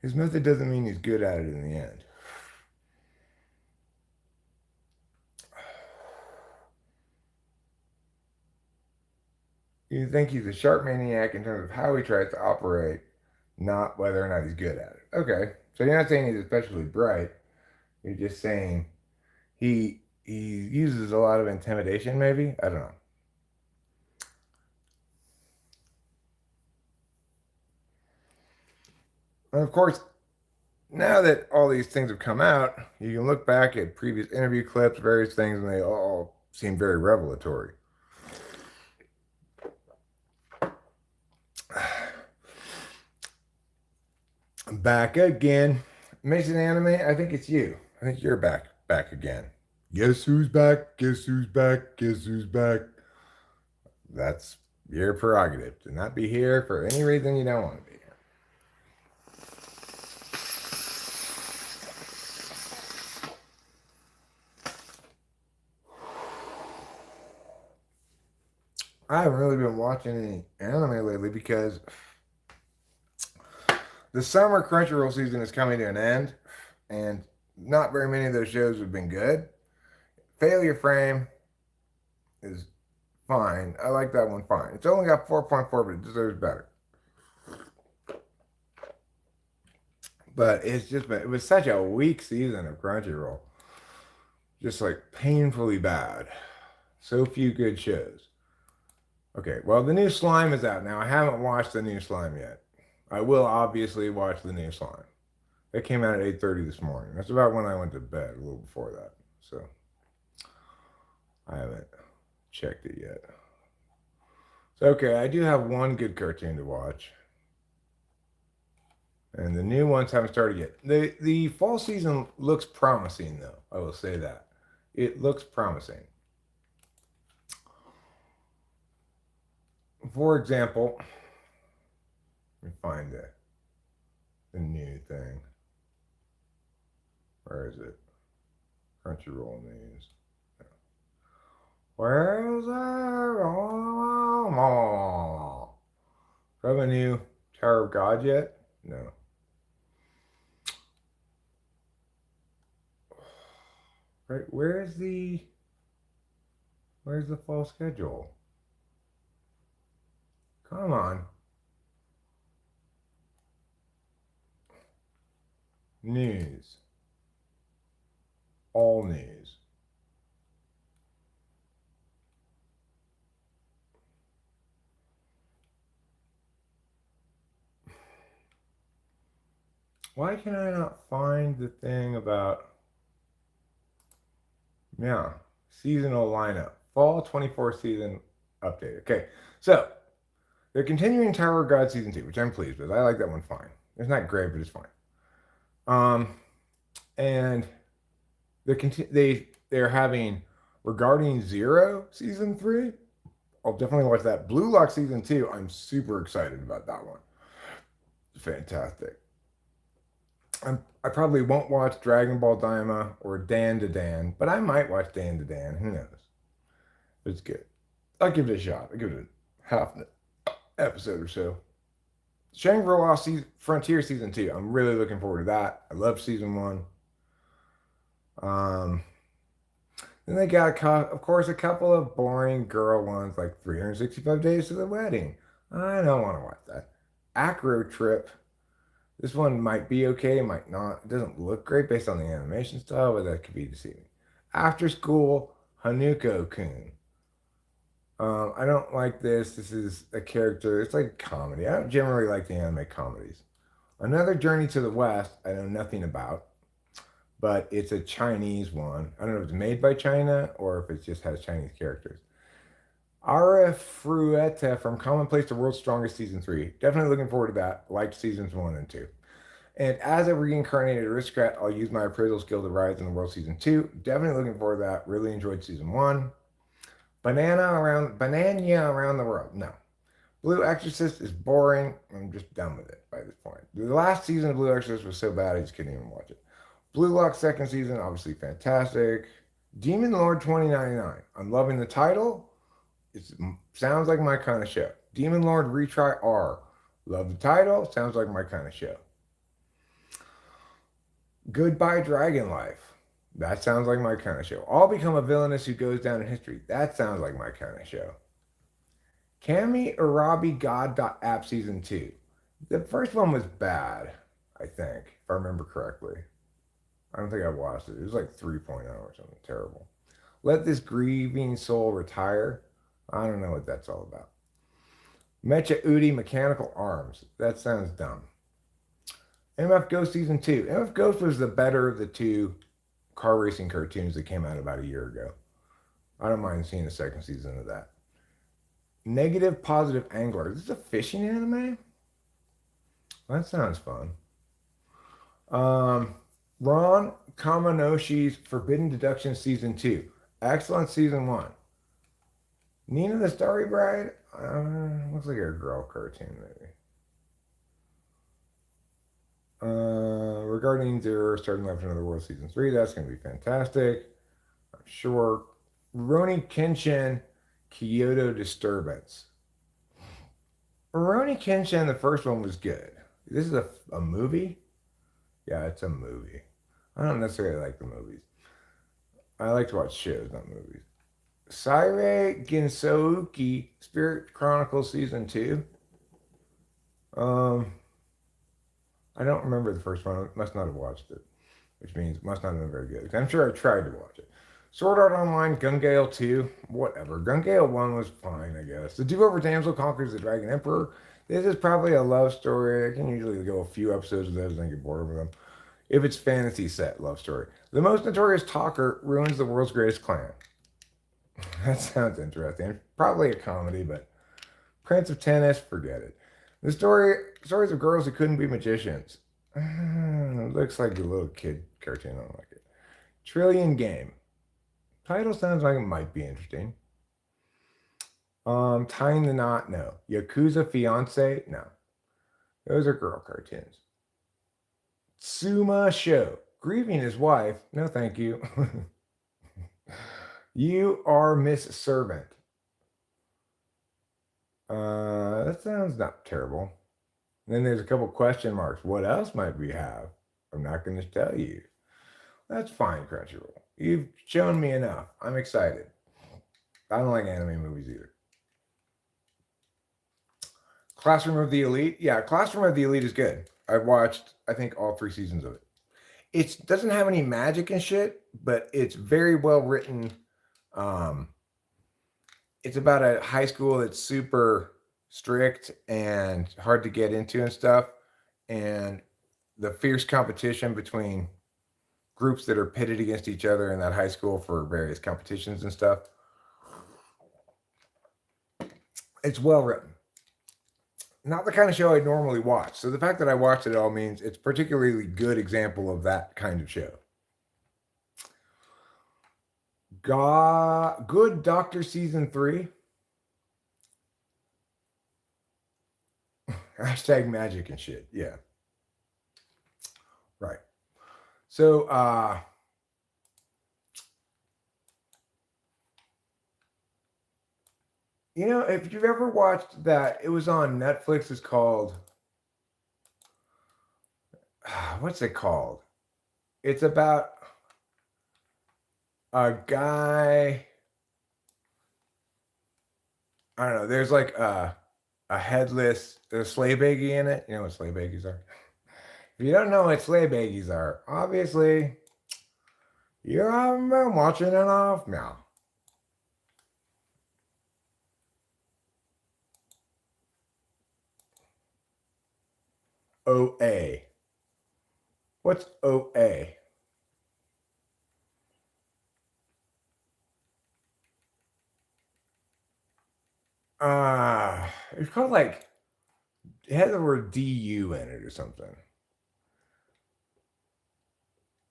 His method doesn't mean he's good at it in the end. You think he's a sharp maniac in terms of how he tries to operate, not whether or not he's good at it. Okay, so you're not saying he's especially bright. You're just saying he uses a lot of intimidation, maybe? I don't know. And of course, now that all these things have come out, you can look back at previous interview clips, various things, and they all seem very revelatory. Back again. Mason Anime, I think it's you. I think you're back again. Guess who's back? Guess who's back? Guess who's back? That's your prerogative to not be here for any reason you don't want to be here. I haven't really been watching any anime lately because the summer Crunchyroll season is coming to an end, and not very many of those shows have been good. Failure Frame is fine. I like that one fine. It's only got 4.4, but it deserves better. But it was such a weak season of Crunchyroll. Just like painfully bad. So few good shows. Okay, well, the new Slime is out now. I haven't watched the new Slime yet. I will obviously watch the new Slime. It came out at 8:30 this morning. That's about when I went to bed, a little before that. So I haven't checked it yet. So, okay, I do have one good cartoon to watch. And the new ones haven't started yet. The fall season looks promising, though. I will say that. It looks promising. For example, let me find the new thing. Where is it? Crunchyroll news. Where's that? Do I have a new Tower of God yet? No. Right, where's the fall schedule? Come on. News. All news. Why can I not find the thing about, yeah, seasonal lineup? Fall 24 season update. Okay, so they're continuing Tower of God season 2, which I'm pleased with. I like that one fine. It's not great, but it's fine. And they're having Regarding Zero season 3. I'll definitely watch that. Blue Lock season 2. I'm super excited about that one. Fantastic. I probably won't watch Dragon Ball Daima or Dan to Dan, but I might watch Dan to Dan. Who knows? It's good. I'll give it a shot. I'll give it a half an episode or so. Shangri-La Frontier season 2. I'm really looking forward to that. I love season 1. Then they got, of course, a couple of boring girl ones like 365 Days to the Wedding. I don't want to watch that. Acro Trip. This one might be okay, might not. It doesn't look great based on the animation style, but that could be deceiving. After School, Hanuko-kun. I don't like this. This is a character. It's like a comedy. I don't generally like the anime comedies. Another Journey to the West, I know nothing about, but it's a Chinese one. I don't know if it's made by China or if it just has Chinese characters. Ara Frueta from Commonplace to World's Strongest Season 3. Definitely looking forward to that. Liked seasons 1 and 2. And as a reincarnated aristocrat, I'll use my appraisal skill to rise in the world season 2. Definitely looking forward to that. Really enjoyed season 1. Banana around the world. No. Blue Exorcist is boring. I'm just done with it by this point. The last season of Blue Exorcist was so bad I just couldn't even watch it. Blue Lock second season, obviously fantastic. Demon Lord 2099. I'm loving the title. It sounds like my kind of show. Demon Lord Retry R. Love the title. Sounds like my kind of show. Goodbye Dragon Life. That sounds like my kind of show. I'll become a villainess who goes down in history. That sounds like my kind of show. Kami Arabi God.app Season 2. The first one was bad, I think, if I remember correctly. I don't think I watched it. It was like 3.0 or something terrible. Let This Grieving Soul Retire. I don't know what that's all about. Mecha Udi Mechanical Arms. That sounds dumb. MF Ghost Season 2. MF Ghost was the better of the two car racing cartoons that came out about a year ago. I don't mind seeing the second season of that. Negative Positive Angler. This is a fishing anime? That sounds fun. Ron Kamanoshi's Forbidden Deduction Season 2. Excellent Season 1. Nina the Starry Bride? Looks like a girl cartoon, maybe. Regarding Zero, Starting Life in Another World Season 3. That's going to be fantastic. I'm sure. Rurouni Kenshin Kyoto Disturbance. Rurouni Kenshin, the first one was good. This is a movie? Yeah, it's a movie. I don't necessarily like the movies. I like to watch shows, not movies. Saire Ginsouki Spirit Chronicles Season 2. I don't remember the first one. I must not have watched it, which means must not have been very good. I'm sure I tried to watch it. Sword Art Online, Gun Gale 2, whatever. Gun Gale 1 was fine, I guess. The Do-Over Damsel Conquers the Dragon Emperor. This is probably a love story. I can usually go a few episodes of those and then get bored with them. If it's fantasy set, love story. The Most Notorious Talker ruins the world's greatest clan. That sounds interesting. Probably a comedy, but Prince of Tennis, forget it. The stories of girls who couldn't be magicians. It looks like a little kid cartoon. I don't like it. Trillion Game. Title sounds like it might be interesting. Tying the Knot, no. Yakuza Fiance, no. Those are girl cartoons. Tsuma Show. Grieving his wife, no thank you. You Are Miss Servant. That sounds not terrible. And then there's a couple question marks. What else might we have? I'm not going to tell you. That's fine, Crunchyroll. You've shown me enough. I'm excited. I don't like anime movies either. Classroom of the Elite. Yeah, Classroom of the Elite is good. I've watched, I think, all 3 seasons of it. It doesn't have any magic and shit, but it's very well written. It's about a high school that's super strict and hard to get into and stuff. And the fierce competition between groups that are pitted against each other in that high school for various competitions and stuff. It's well written. Not the kind of show I normally watch. So the fact that I watched it all means it's a particularly good example of that kind of show. Good Doctor Season 3. Hashtag magic and shit. Yeah. Right. So, if you've ever watched that, it was on Netflix. It's called, what's it called? It's about a guy. I don't know. There's like a headless, there's sleigh baggie in it. You know what sleigh baggies are? If you don't know what sleigh baggies are, obviously you haven't been watching enough now. OA. What's OA? It's called like, it had the word DU in it or something.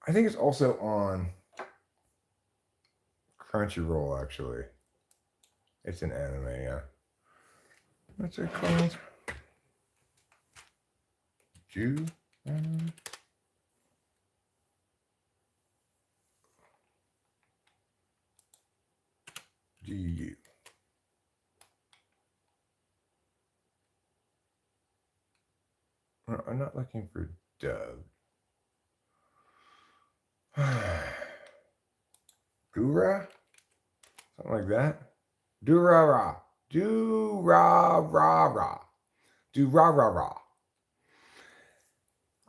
I think it's also on Crunchyroll, actually. It's an anime, yeah. What's it called? Jew? GU. I'm not looking for Dove. Gura? Something like that. Do-ra-ra. Do-ra-ra-ra. Do-ra-ra-ra.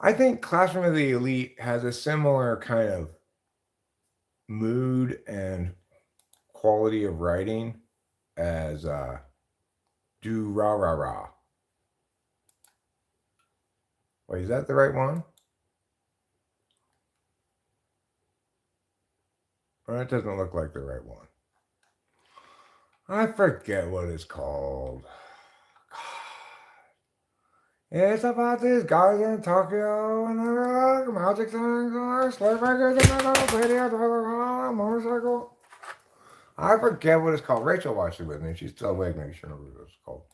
I think Classroom of the Elite has a similar kind of mood and quality of writing as Do-ra-ra-ra. Wait, is that the right one? Or that doesn't look like the right one. I forget what it's called. It's about these guys in Tokyo and the magic things and slave makers and the video on a motorcycle. I forget what it's called. Rachel watched it with me. She's still awake. Maybe she remembers what it's called.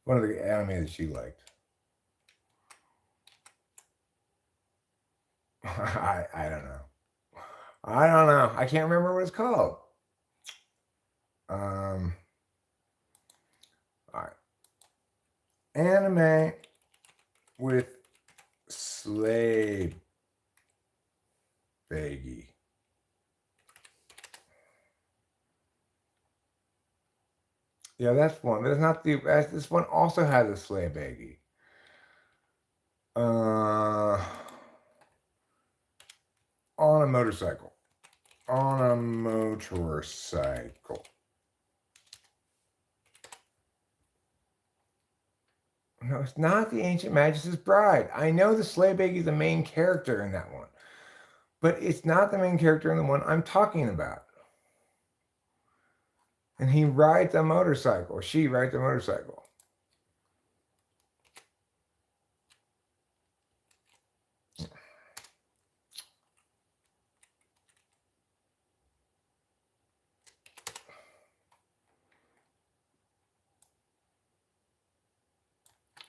One of the anime that she liked. I don't know. I don't know. I can't remember what it's called. All right. Anime with slave baggy. Yeah, that's one. That's not the. This one also has a slave baggy. On a motorcycle. On a motorcycle. No, it's not the Ancient Magus' Bride. I know the slave baggy is the main character in that one, but it's not the main character in the one I'm talking about. And he rides a motorcycle. She rides a motorcycle.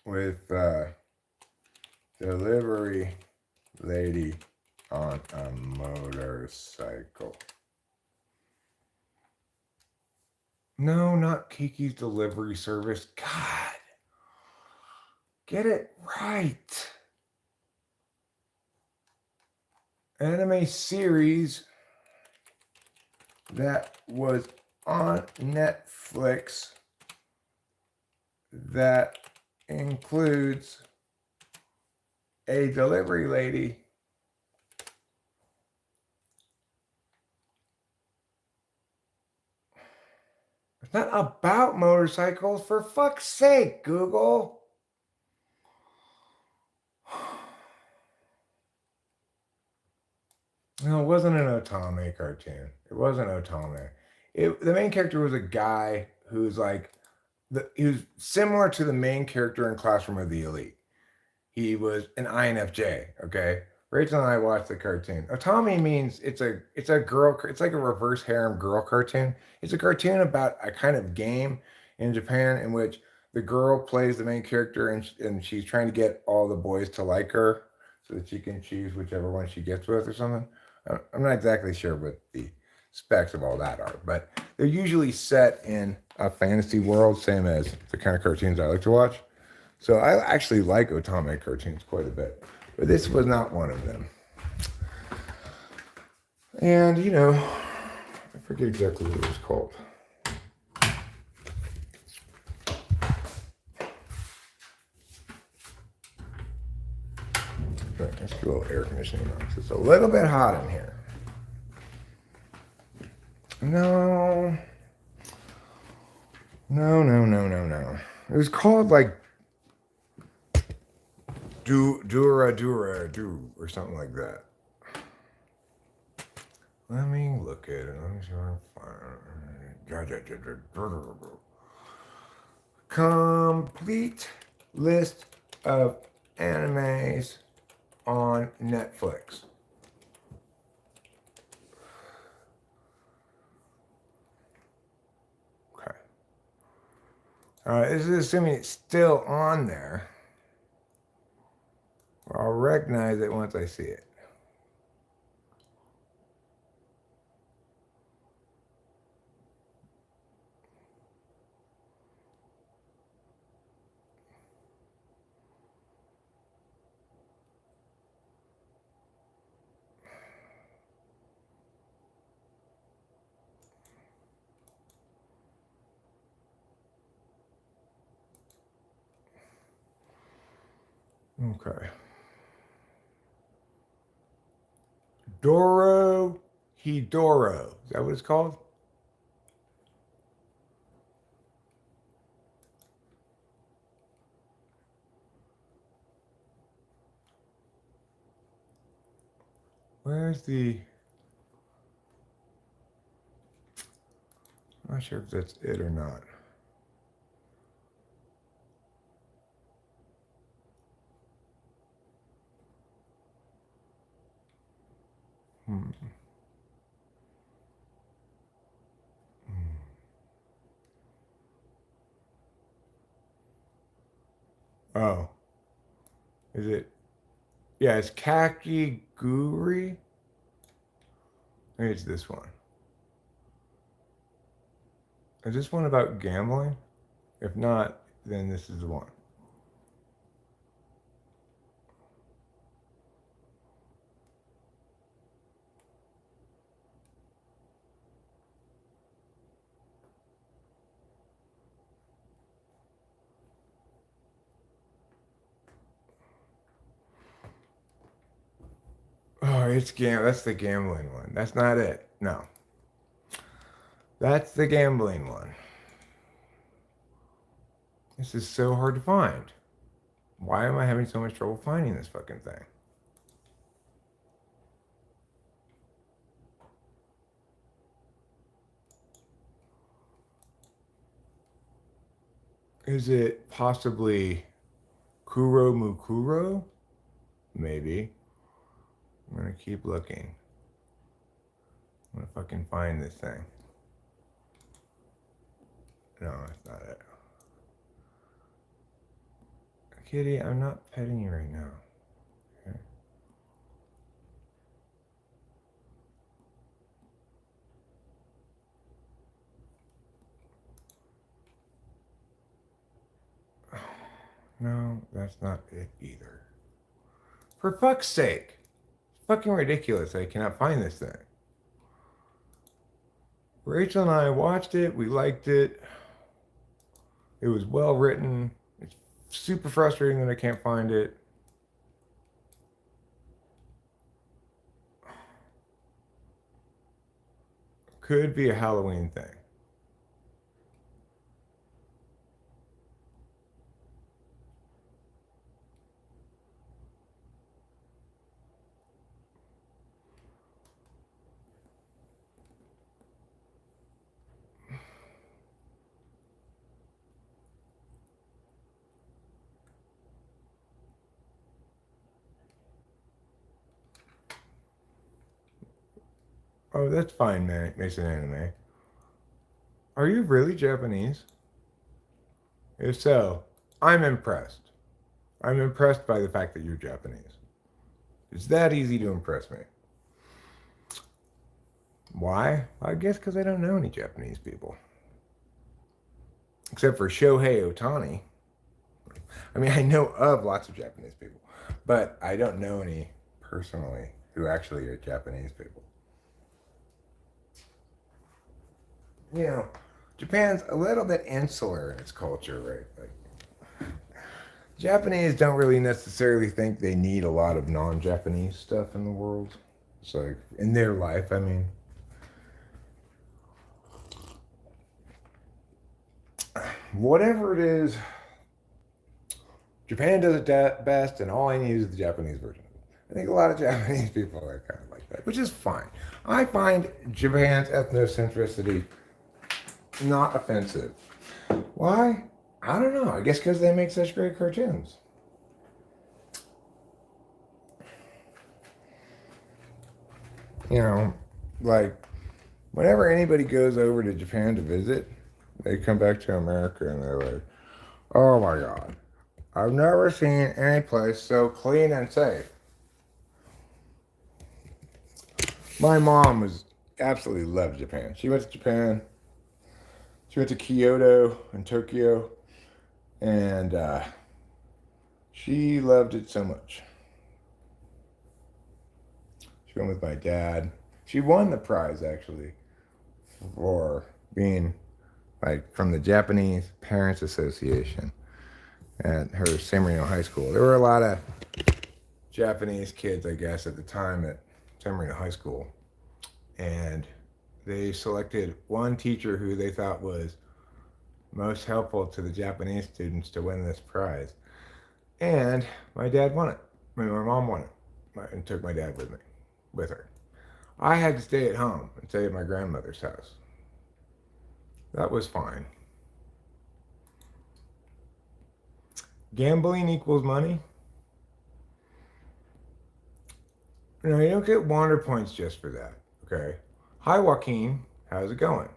With delivery lady on a motorcycle. No, not Kiki's Delivery Service. God. Get it right. Anime series that was on Netflix that includes a delivery lady it's not about motorcycles, for fuck's sake, Google. No, it wasn't an Otome cartoon. It wasn't Otome. The main character was a guy who's like he was similar to the main character in Classroom of the Elite. He was an INFJ, okay? Rachel and I watched the cartoon. Otome means it's a girl, it's like a reverse harem girl cartoon. It's a cartoon about a kind of game in Japan in which the girl plays the main character and she's trying to get all the boys to like her so that she can choose whichever one she gets with or something. I'm not exactly sure what the specs of all that are, but they're usually set in a fantasy world, same as the kind of cartoons I like to watch. So I actually like Otome cartoons quite a bit, but this was not one of them. And, you know, I forget exactly what it was called. Let's get a little air conditioning on. It's a little bit hot in here. No. It was called like Dura or something like that. Let me look at it. Let me see if I find complete list of animes on Netflix. Okay. This is assuming it's still on there. I'll recognize it once I see it. Okay. Doro Hidoro. Is that what it's called? Where's the... I'm not sure if that's it or not. Oh. Is it? Yeah, it's Kakiguri. Maybe it's this one. Is this one about gambling? If not, then this is the one. Oh, that's the gambling one. That's not it. No. That's the gambling one. This is so hard to find. Why am I having so much trouble finding this fucking thing? Is it possibly Kuro Mukuro? Maybe. I'm gonna keep looking. I'm gonna fucking find this thing. No, that's not it. Kitty, I'm not petting you right now. Okay. No, that's not it either. For fuck's sake. It's fucking ridiculous. I cannot find this thing. Rachel and I watched it. We liked it. It was well written. It's super frustrating that I can't find it. Could be a Halloween thing. Oh, that's fine, man. Mason Anime. Are you really Japanese? If so, I'm impressed. I'm impressed by the fact that you're Japanese. It's that easy to impress me. Why? I guess because I don't know any Japanese people. Except for Shohei Ohtani. I mean, I know of lots of Japanese people, but I don't know any personally who actually are Japanese people. You know, Japan's a little bit insular in its culture, right? Like, Japanese don't really necessarily think they need a lot of non-Japanese stuff in the world. It's like, in their life, I mean. Whatever it is, Japan does it best, and all I need is the Japanese version. I think a lot of Japanese people are kind of like that, which is fine. I find Japan's ethnocentricity not offensive. Why? I don't know. I guess because they make such great cartoons. You know, like, whenever anybody goes over to Japan to visit, they come back to America and they're like, Oh my God. I've never seen any place so clean and safe. My mom was absolutely loved Japan. She went to Japan. She went to Kyoto and Tokyo, and she loved it so much. She went with my dad. She won the prize actually for being like from the Japanese Parents Association at her San Marino High School. There were a lot of Japanese kids, I guess, at the time at San Marino High School, and they selected one teacher who they thought was most helpful to the Japanese students to win this prize. And my dad won it. My mom won it and took my dad with her. I had to stay at home and stay at my grandmother's house. That was fine. Gambling equals money. You know, you don't get wander points just for that, okay? Hi, Joaquin. How's it going?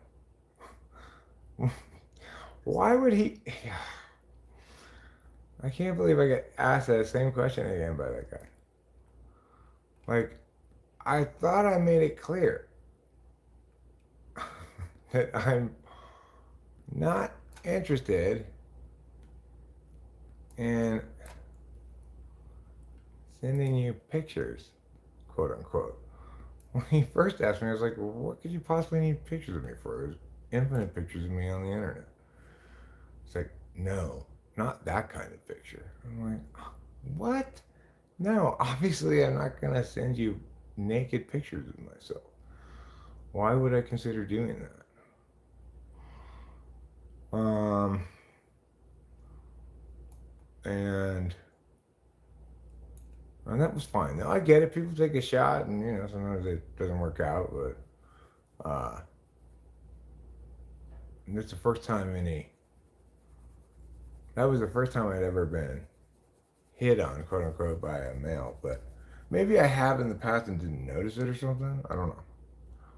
Why would he... I can't believe I get asked that same question again by that guy. Like, I thought I made it clear that I'm not interested in sending you pictures, quote unquote. When he first asked me, I was like, well, what could you possibly need pictures of me for? There's infinite pictures of me on the internet. It's like, no, not that kind of picture. I'm like, what? No, obviously I'm not going to send you naked pictures of myself. Why would I consider doing that? And that was fine. Now I get it. People take a shot, and you know sometimes it doesn't work out. But it's the first time that was the first time I'd ever been hit on, quote unquote, by a male. But maybe I have in the past and didn't notice it or something. I don't know.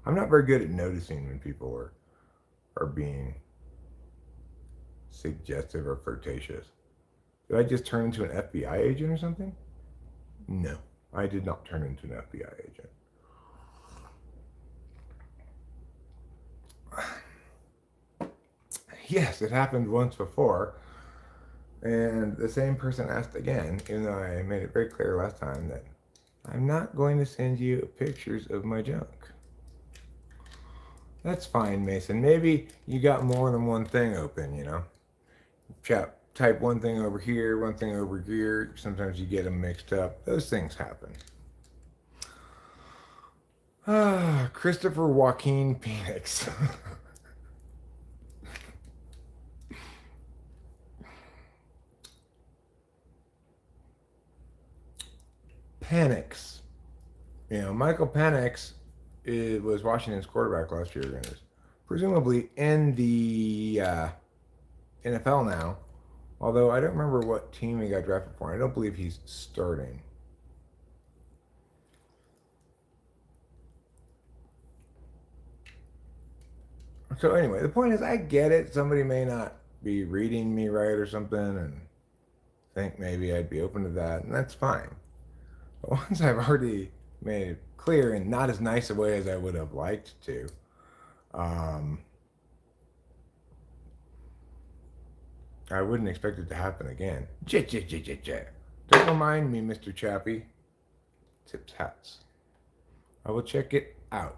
I'm not very good at noticing when people are being suggestive or flirtatious. Did I just turn into an FBI agent or something? No, I did not turn into an FBI agent. Yes, it happened once before, and the same person asked again, even though I made it very clear last time that I'm not going to send you pictures of my junk. That's fine, Mason. Maybe you got more than one thing open, you know? Type one thing over here, one thing over here. Sometimes you get them mixed up. Those things happen. Christopher Joaquin Phoenix. Penix. You know, Michael Penix was Washington's quarterback last year and is presumably in the NFL now. Although I don't remember what team he got drafted for. I don't believe he's starting. So anyway, the point is I get it. Somebody may not be reading me right or something and think maybe I'd be open to that, and that's fine. But once I've already made it clear in not as nice a way as I would have liked to, I wouldn't expect it to happen again. Don't remind me, Mr. Chappie. Tips hats. I will check it out.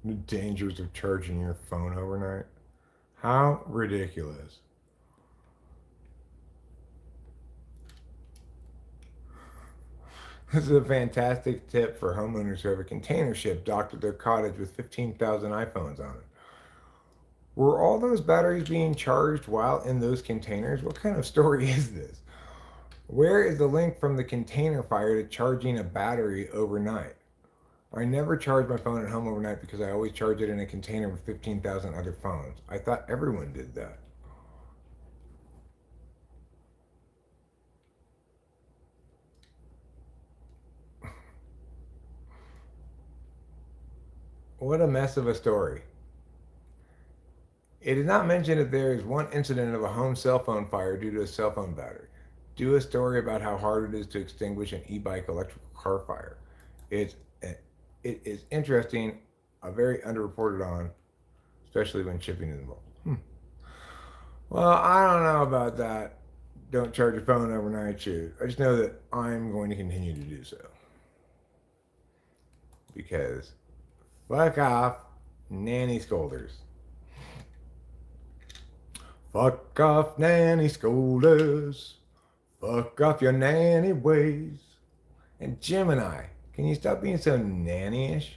The dangers of charging your phone overnight. How ridiculous. This is a fantastic tip for homeowners who have a container ship docked at their cottage with 15,000 iPhones on it. Were all those batteries being charged while in those containers? What kind of story is this? Where is the link from the container fire to charging a battery overnight? I never charge my phone at home overnight because I always charge it in a container with 15,000 other phones. I thought everyone did that. What a mess of a story. It is not mentioned that there is one incident of a home cell phone fire due to a cell phone battery. Do a story about how hard it is to extinguish an e-bike electrical car fire. It's it is interesting, very underreported on, especially when shipping is involved. Well, I don't know about that. Don't charge your phone overnight shit. I just know that I'm going to continue to do so because fuck off, nanny scolders. Fuck off, nanny scolders. Fuck off your nanny ways. And Gemini, can you stop being so nannyish?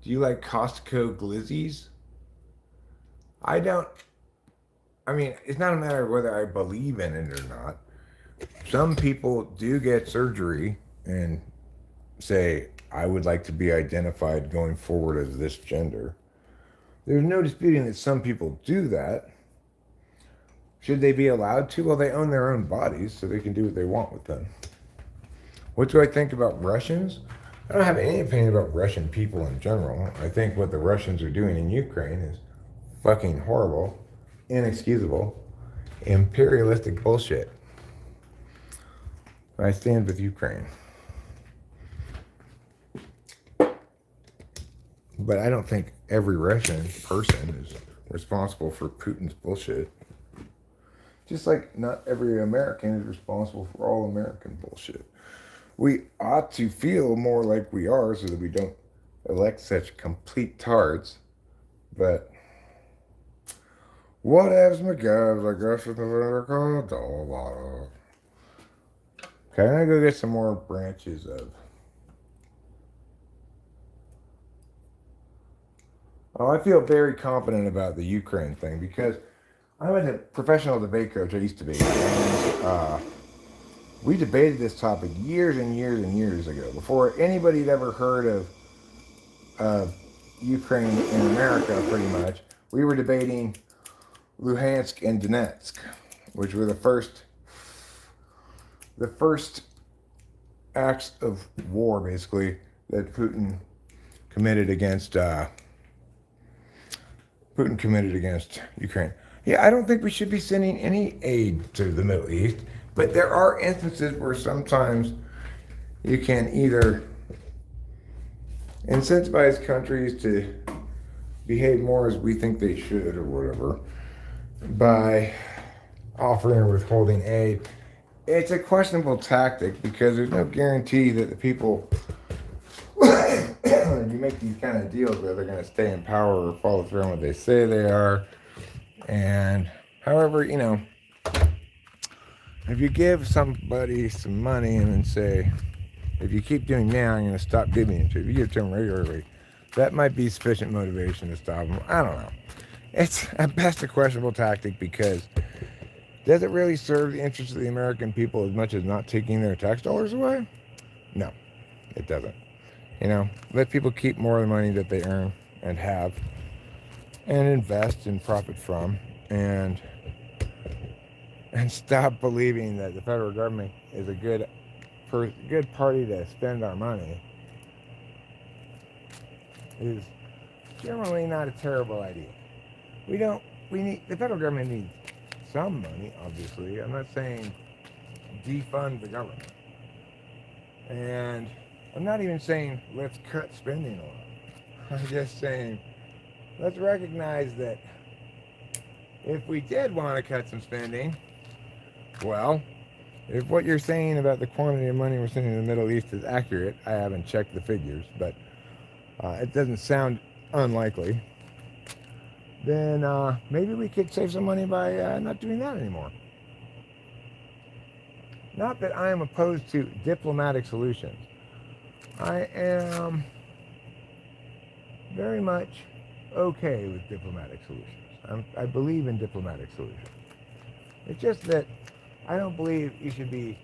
Do you like Costco glizzies? I don't. I mean, it's not a matter of whether I believe in it or not. Some people do get surgery and say, I would like to be identified going forward as this gender. There's no disputing that some people do that. Should they be allowed to? Well, they own their own bodies, so they can do what they want with them. What do I think about Russians? I don't have any opinion about Russian people in general. I think what the Russians are doing in Ukraine is fucking horrible, inexcusable, imperialistic bullshit. I stand with Ukraine. But I don't think every Russian person is responsible for Putin's bullshit. Just like not every American is responsible for all American bullshit. We ought to feel more like we are so that we don't elect such complete tards. But whatevs McGovs, I guess it's a called. Okay, I'm gonna go get some more branches of. Oh, I feel very confident about the Ukraine thing because I'm a professional debate coach. I used to be. And, we debated this topic years and years and years ago before anybody had ever heard of Ukraine in America, pretty much. We were debating Luhansk and Donetsk, which were the first acts of war, basically, that Putin committed against Ukraine. Yeah, I don't think we should be sending any aid to the Middle East, but there are instances where sometimes you can either incentivize countries to behave more as we think they should or whatever by offering or withholding aid. It's a questionable tactic because there's no guarantee that the people you make these kind of deals with are going to stay in power or follow through on what they say they are. And however, if you give somebody some money and then say, if you keep doing now, I'm going to stop giving it to you. If you give it to them regularly, that might be sufficient motivation to stop them. I don't know. It's at best a questionable tactic because does it really serve the interests of the American people as much as not taking their tax dollars away? No, it doesn't. Let people keep more of the money that they earn and have and invest and profit from and stop believing that the federal government is a good party to spend our money is generally not a terrible idea. The federal government needs some money, obviously. I'm not saying defund the government. And I'm not even saying let's cut spending a lot. I'm just saying let's recognize that if we did want to cut some spending, well, if what you're saying about the quantity of money we're sending to the Middle East is accurate, I haven't checked the figures, but it doesn't sound unlikely, then maybe we could save some money by not doing that anymore. Not that I am opposed to diplomatic solutions. I am very much okay with diplomatic solutions. I believe in diplomatic solutions. It's just that I don't believe you should be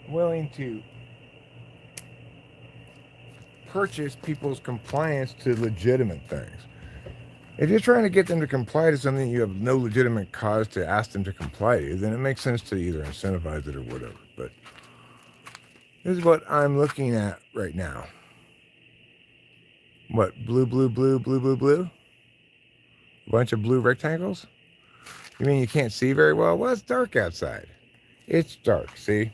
willing to purchase people's compliance to legitimate things. If you're trying to get them to comply to something you have no legitimate cause to ask them to comply to, then it makes sense to either incentivize it or whatever. But this is what I'm looking at right now. What, blue, blue, blue, blue, blue, blue? A bunch of blue rectangles? You mean you can't see very well? Well, it's dark outside. It's dark, see?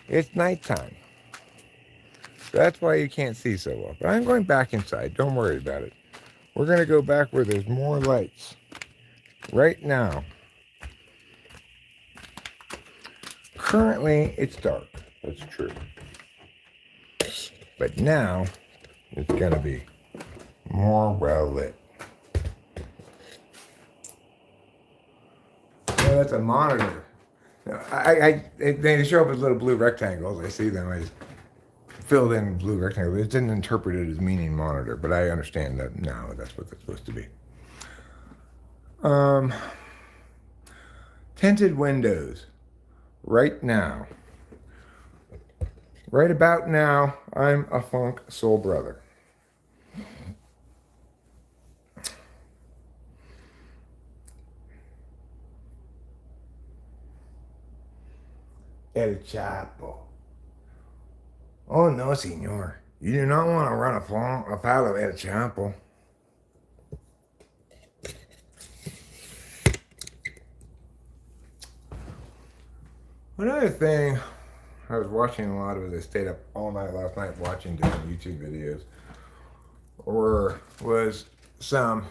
It's nighttime. So that's why you can't see so well. But I'm going back inside. Don't worry about it. We're going to go back where there's more lights. Right now, currently, it's dark. That's true. But now, it's going to be more well lit. Oh, that's a monitor. They show up as little blue rectangles. I see them. I just filled in blue rectangles. It didn't interpret it as meaning monitor, but I understand that now that's what it's supposed to be. Tinted windows. Right now. Right about now, I'm a funk soul brother. El Chapo. Oh, no, senor. You do not want to run afoul of El Chapo. Another thing, I was watching a lot of it. I stayed up all night last night watching different YouTube videos. Was some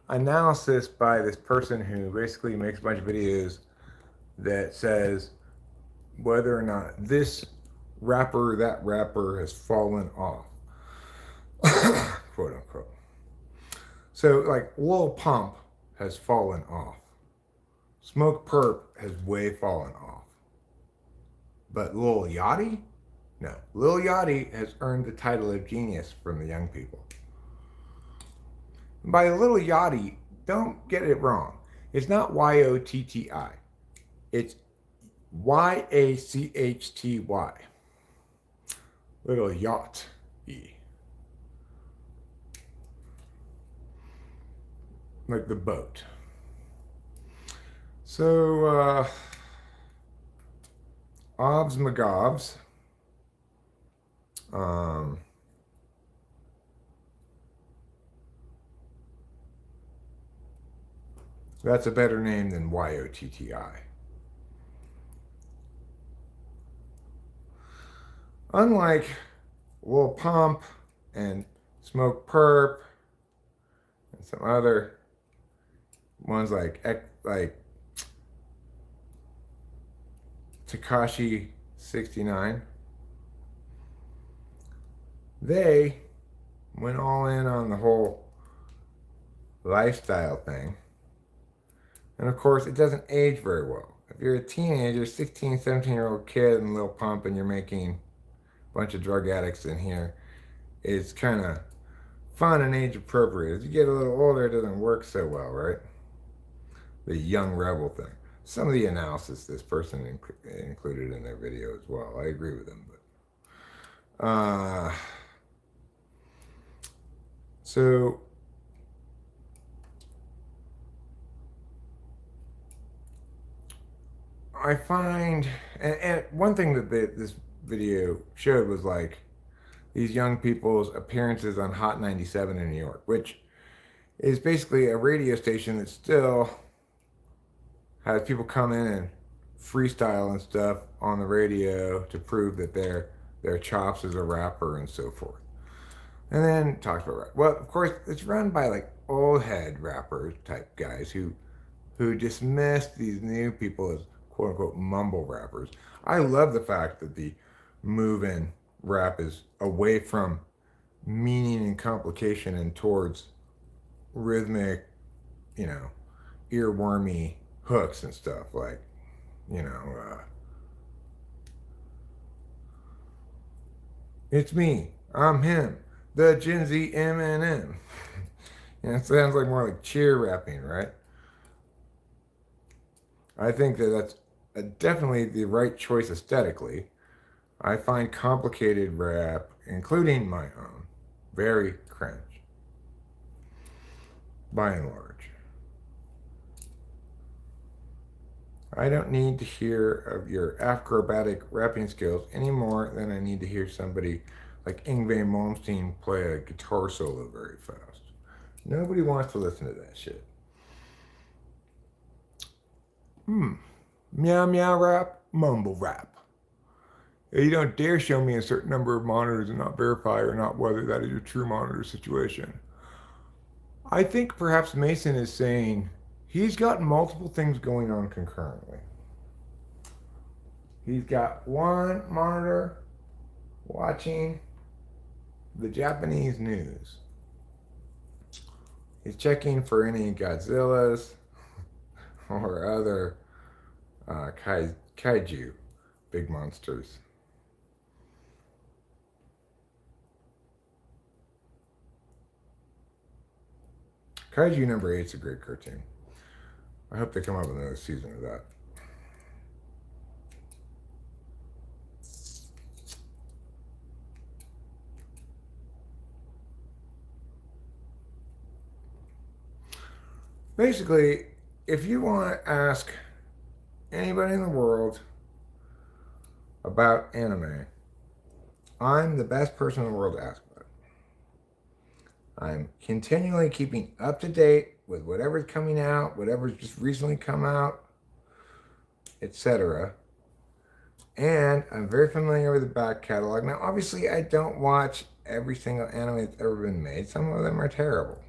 analysis by this person who basically makes a bunch of videos that says whether or not this rapper, that rapper has fallen off, quote unquote. So, like, Lil Pump has fallen off. Smoke Perp has way fallen off. But Lil Yachty? No. Lil Yachty has earned the title of genius from the young people. By Lil Yachty, don't get it wrong. It's not Y-O-T-T-I. It's Y-A-C-H-T-Y. Little yacht. Like the boat. So, Ovs McGovs. That's a better name than Y-O-T-T-I. Unlike Lil Pump and Smoke Perp and some other ones like Tekashi 69, they went all in on the whole lifestyle thing. And of course, it doesn't age very well. If you're a teenager, 16, 17-year-old kid and Lil Pump, and you're making a bunch of drug addicts in here, it's kind of fun and age appropriate. As you get a little older, it doesn't work so well, right? The young rebel thing. Some of the analysis this person included in their video as well. I agree with them, but so I find, and one thing that this video showed was like these young people's appearances on Hot 97 in New York, which is basically a radio station that still has people come in and freestyle and stuff on the radio to prove that their chops as a rapper and so forth. And then talks about rap. Well, of course, it's run by like old head rappers type guys who dismiss these new people as quote unquote mumble rappers. I love the fact that the move in rap is away from meaning and complication and towards rhythmic, earwormy hooks and stuff like, it's me, I'm him, the Gen Z Eminem. It sounds like more like cheer rapping, right? I think that that's definitely the right choice aesthetically. I find complicated rap, including my own, very cringe, by and large. I don't need to hear of your acrobatic rapping skills any more than I need to hear somebody like Yngwie Malmsteen play a guitar solo very fast. Nobody wants to listen to that shit. Meow meow rap, mumble rap. You don't dare show me a certain number of monitors and not verify or not whether that is your true monitor situation. I think perhaps Mason is saying he's got multiple things going on concurrently. He's got one monitor watching the Japanese news. He's checking for any Godzillas or other kaiju, big monsters. Kaiju number 8 is a great cartoon. I hope they come up with another season of that. Basically, if you want to ask anybody in the world about anime, I'm the best person in the world to ask about it. I'm continually keeping up to date with whatever's coming out, whatever's just recently come out, etc. And I'm very familiar with the back catalog. Now, obviously, I don't watch every single anime that's ever been made. Some of them are terrible.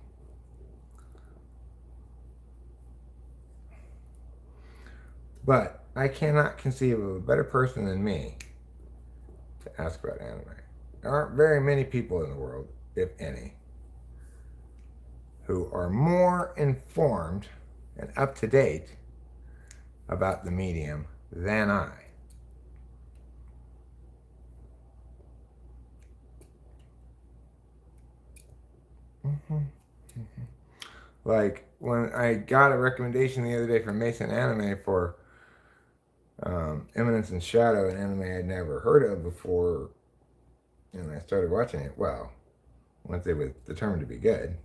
But I cannot conceive of a better person than me to ask about anime. There aren't very many people in the world, if any, who are more informed and up to date about the medium than I. Like when I got a recommendation the other day from Mason Anime for Eminence and Shadow, an anime I'd never heard of before, and I started watching it. Well, once it was determined to be good,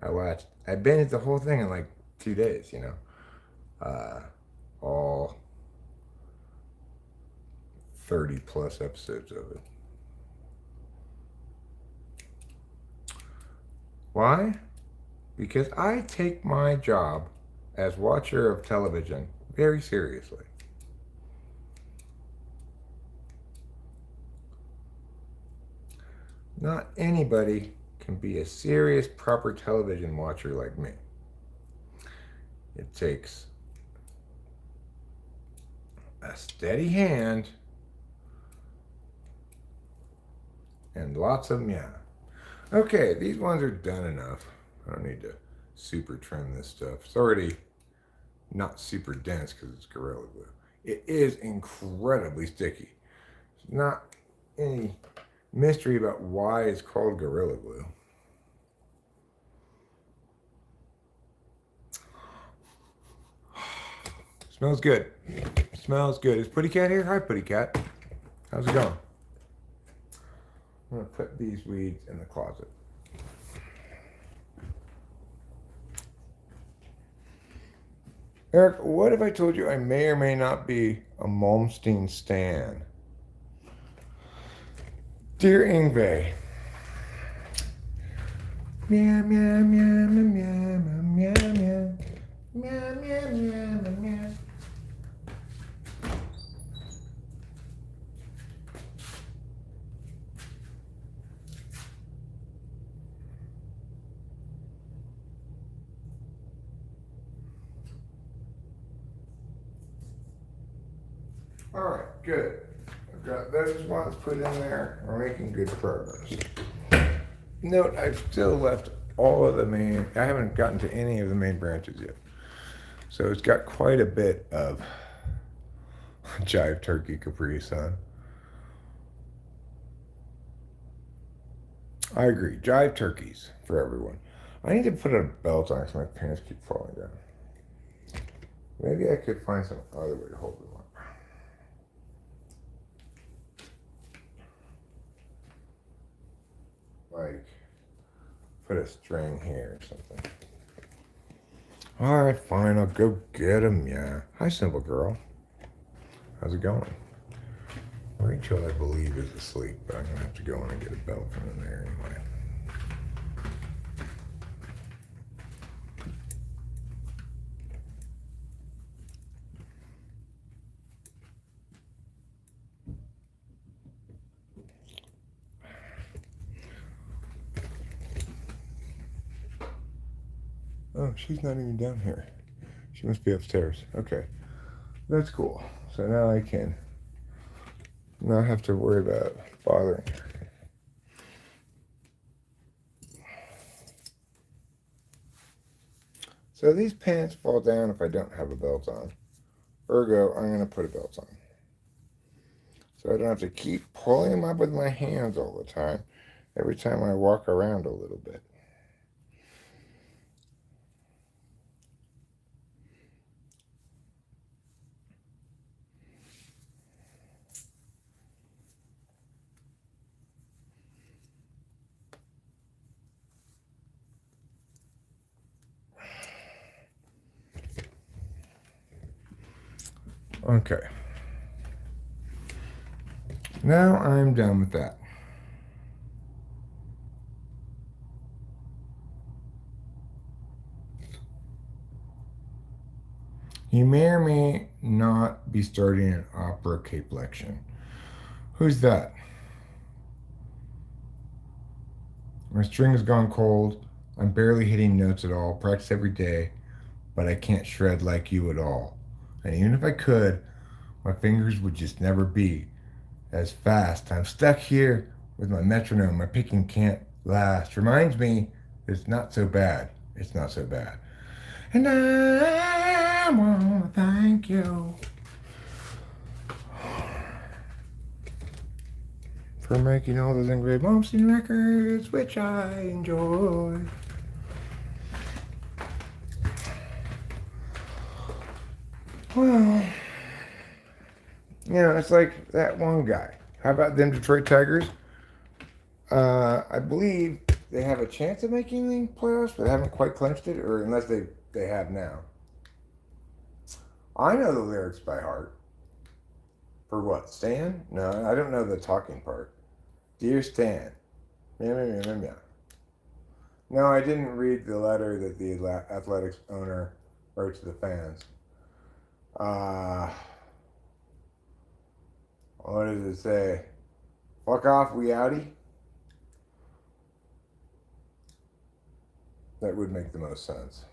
I binged the whole thing in like 2 days, all 30 plus episodes of it. Why? Because I take my job as watcher of television very seriously. Not anybody can be a serious, proper television watcher like me. It takes a steady hand and lots of meow. Okay, these ones are done enough. I don't need to super trim this stuff. It's already not super dense because it's Gorilla Glue. It is incredibly sticky. It's not any mystery about why it's called Gorilla Glue. Smells good. Smells good. Is Putty Cat here? Hi, Putty Cat. How's it going? I'm going to put these weeds in the closet. Eric, what if I told you I may or may not be a Malmsteen stan? Dear Yngwie, meow, meow, meow, meow, meow, meow, meow, meow, meow, meow, meow. All right, good. I've got those ones put in there. We're making good progress. Note, I've still left all of the main, I haven't gotten to any of the main branches yet. So it's got quite a bit of Jive Turkey Capri Sun. I agree. Jive turkeys for everyone. I need to put a belt on because my pants keep falling down. Maybe I could find some other way to hold them up. Like, put a string here or something. All right, fine. I'll go get them. Yeah. Hi, simple girl. How's it going? Rachel, I believe, is asleep, but I'm going to have to go in and get a belt from in there anyway. Oh, she's not even down here. She must be upstairs. Okay. That's cool. So now I can not have to worry about bothering her. So these pants fall down if I don't have a belt on. Ergo, I'm going to put a belt on. So I don't have to keep pulling them up with my hands all the time, every time I walk around a little bit. Okay. Now I'm done with that. He may or may not be starting an opera cape lection. Who's that? My string has gone cold. I'm barely hitting notes at all. Practice every day, but I can't shred like you at all. And even if I could, my fingers would just never be as fast. I'm stuck here with my metronome. My picking can't last. Reminds me it's not so bad. It's not so bad. And I want to thank you for making all those engraved bumps and records, which I enjoy. Well, it's like that one guy. How about them Detroit Tigers? I believe they have a chance of making the playoffs, but they haven't quite clinched it, or unless they have now. I know the lyrics by heart. For what? Stan? No, I don't know the talking part. Dear Stan. Meow, meow, meow, meow, meow. No, I didn't read the letter that the Athletics owner wrote to the fans. What does it say? Fuck off, we outie? That would make the most sense.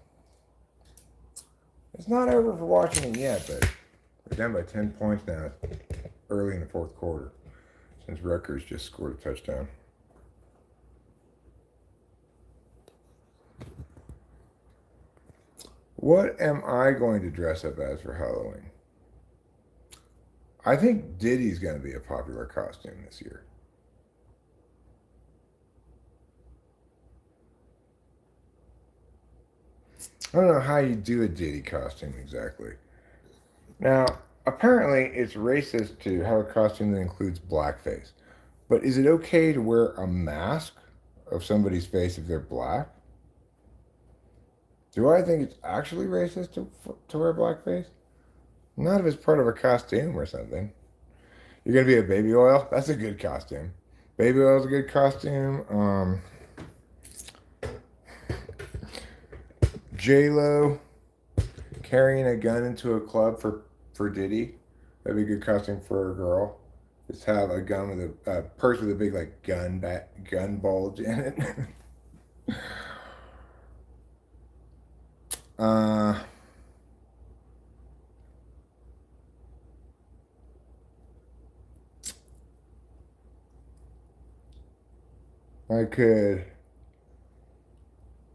It's not over for Washington yet, but we're down by 10 points now, early in the fourth quarter, since Rutgers just scored a touchdown. What am I going to dress up as for Halloween? I think Diddy's going to be a popular costume this year. I don't know how you do a Diddy costume exactly. Now, apparently it's racist to have a costume that includes blackface. But is it okay to wear a mask of somebody's face if they're black? Do I think it's actually racist to wear blackface? Not if it's part of a costume or something. You're going to be a baby oil? That's a good costume. Baby oil's a good costume. J-Lo carrying a gun into a club for Diddy. That'd be a good costume for a girl. Just have a gun with a purse with a big gun bulge in it. I could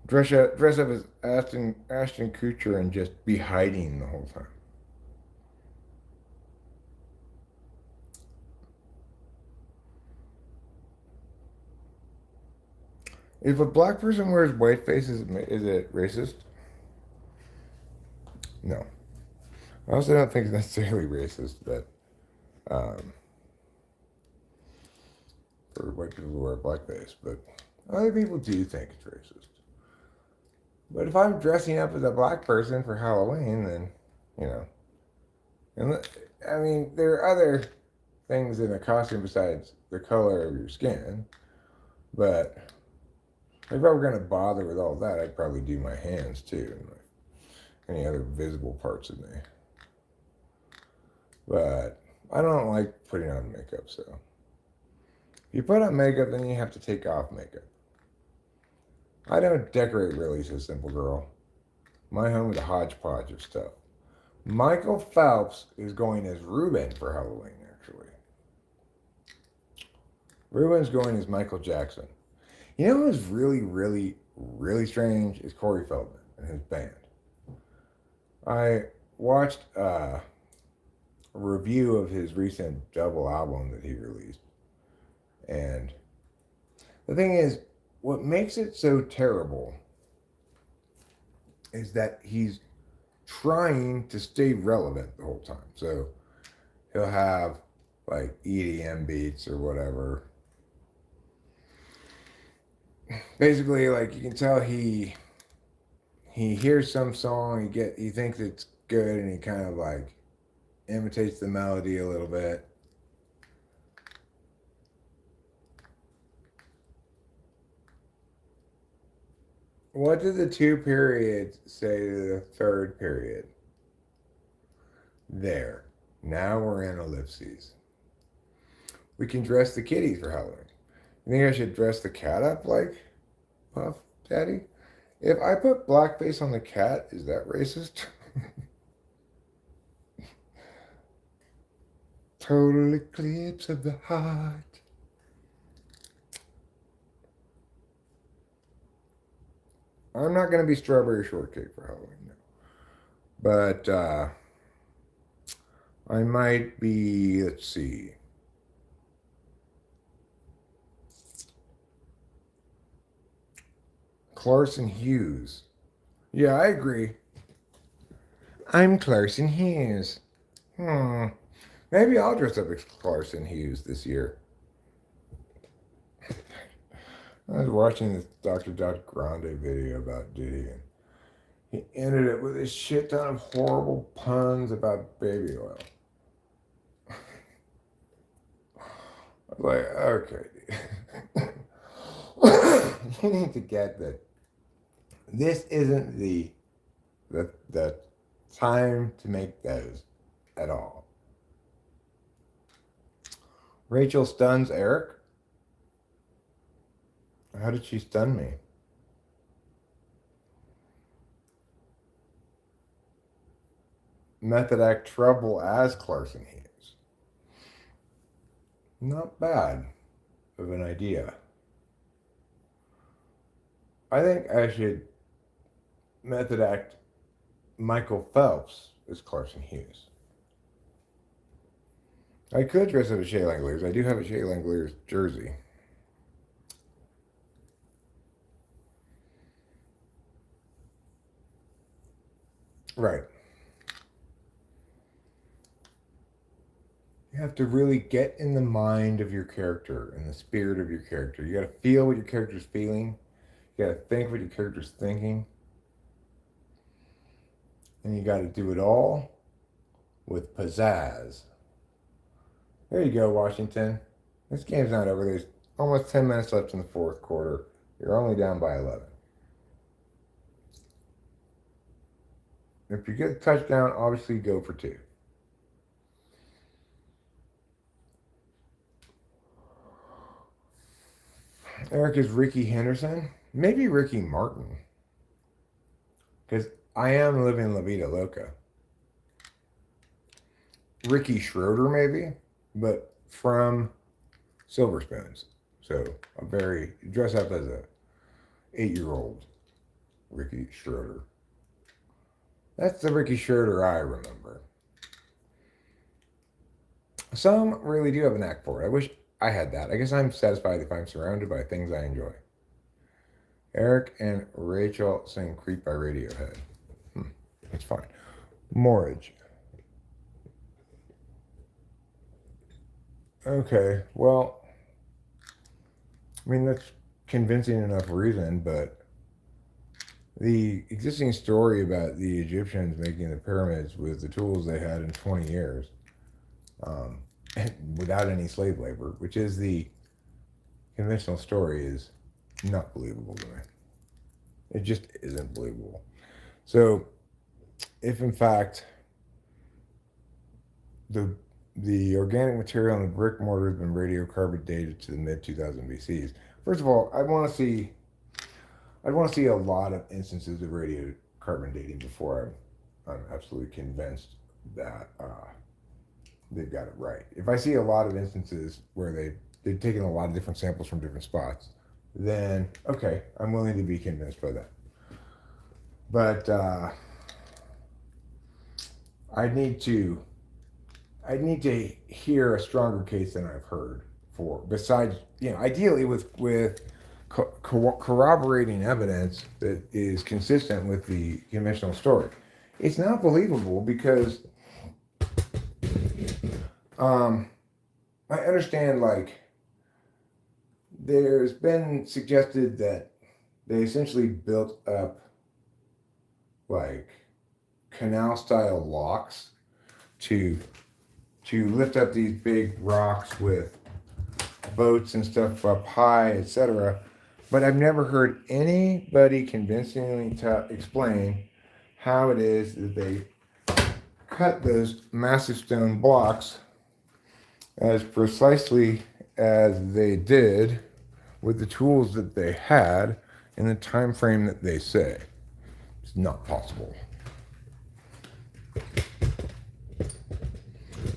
dress up as Ashton Kutcher and just be hiding the whole time. If a black person wears whiteface, is it racist? No. I also don't think it's necessarily racist that for white people who wear blackface, but other people do think it's racist. But if I'm dressing up as a black person for Halloween, then, and I mean, there are other things in a costume besides the color of your skin. But if I were going to bother with all that, I'd probably do my hands too, and any other visible parts of me. But I don't like putting on makeup, so if you put on makeup, then you have to take off makeup. I don't decorate really, so simple girl. My home is a hodgepodge of stuff. Michael Phelps is going as Ruben for Halloween, actually. Ruben's going as Michael Jackson. You know who's really, really, really strange is Corey Feldman and his band. I watched a review of his recent double album that he released. And the thing is, what makes it so terrible is that he's trying to stay relevant the whole time. So he'll have like EDM beats or whatever. Basically, like you can tell he hears some song, he thinks it's good, and he kind of like imitates the melody a little bit. What did the two periods say to the third period? There. Now we're in ellipses. We can dress the kitties for Halloween. You think I should dress the cat up like Puff Daddy? If I put blackface on the cat, is that racist? Total eclipse of the heart. I'm not going to be strawberry shortcake for Halloween, no. But I might be, let's see. Clarson Hughes. Yeah, I agree. I'm Clarson Hughes. Maybe I'll dress up as Clarson Hughes this year. I was watching this Dr. Grande video about Diddy, and he ended it with a shit ton of horrible puns about baby oil. I was like, okay, you need to get that this isn't the time to make those at all. Rachel stuns Eric. How did she stun me? Method act trouble as Clarson Hughes. Not bad of an idea. I think I should method act Michael Phelps as Clarson Hughes. I could dress up as Shea Langoliers. I do have a Shea Langoliers jersey. Right. You have to really get in the mind of your character, in the spirit of your character. You got to feel what your character's feeling. You got to think what your character's thinking. And you got to do it all with pizzazz. There you go, Washington. This game's not over. There's almost 10 minutes left in the fourth quarter. You're only down by 11. If you get a touchdown, obviously go for 2. Eric is Ricky Henderson. Maybe Ricky Martin. Because I am living La Vida Loca. Ricky Schroeder, maybe, but from Silver Spoons. So I'm very dress up as a 8-year-old Ricky Schroeder. That's the Ricky Schroeder I remember. Some really do have a knack for it. I wish I had that. I guess I'm satisfied if I'm surrounded by things I enjoy. Eric and Rachel sing Creep by Radiohead. That's fine. Mortgage. Okay, well, I mean, that's convincing enough reason, but the existing story about the Egyptians making the pyramids with the tools they had in 20 years without any slave labor, which is the conventional story, is not believable to me. It just isn't believable. So, if in fact the organic material in the brick mortar has been radiocarbon dated to the mid 2000 BCs, first of all, I'd want to see a lot of instances of radiocarbon dating before I'm absolutely convinced that they've got it right. If I see a lot of instances where they've taken a lot of different samples from different spots, then okay, I'm willing to be convinced by that. But I need to hear a stronger case than I've heard for. Besides, ideally with corroborating evidence that is consistent with the conventional story. It's not believable because I understand, like, there's been suggested that they essentially built up like canal style locks to lift up these big rocks with boats and stuff up high, etc. But I've never heard anybody convincingly explain how it is that they cut those massive stone blocks as precisely as they did with the tools that they had in the time frame that they say. It's not possible.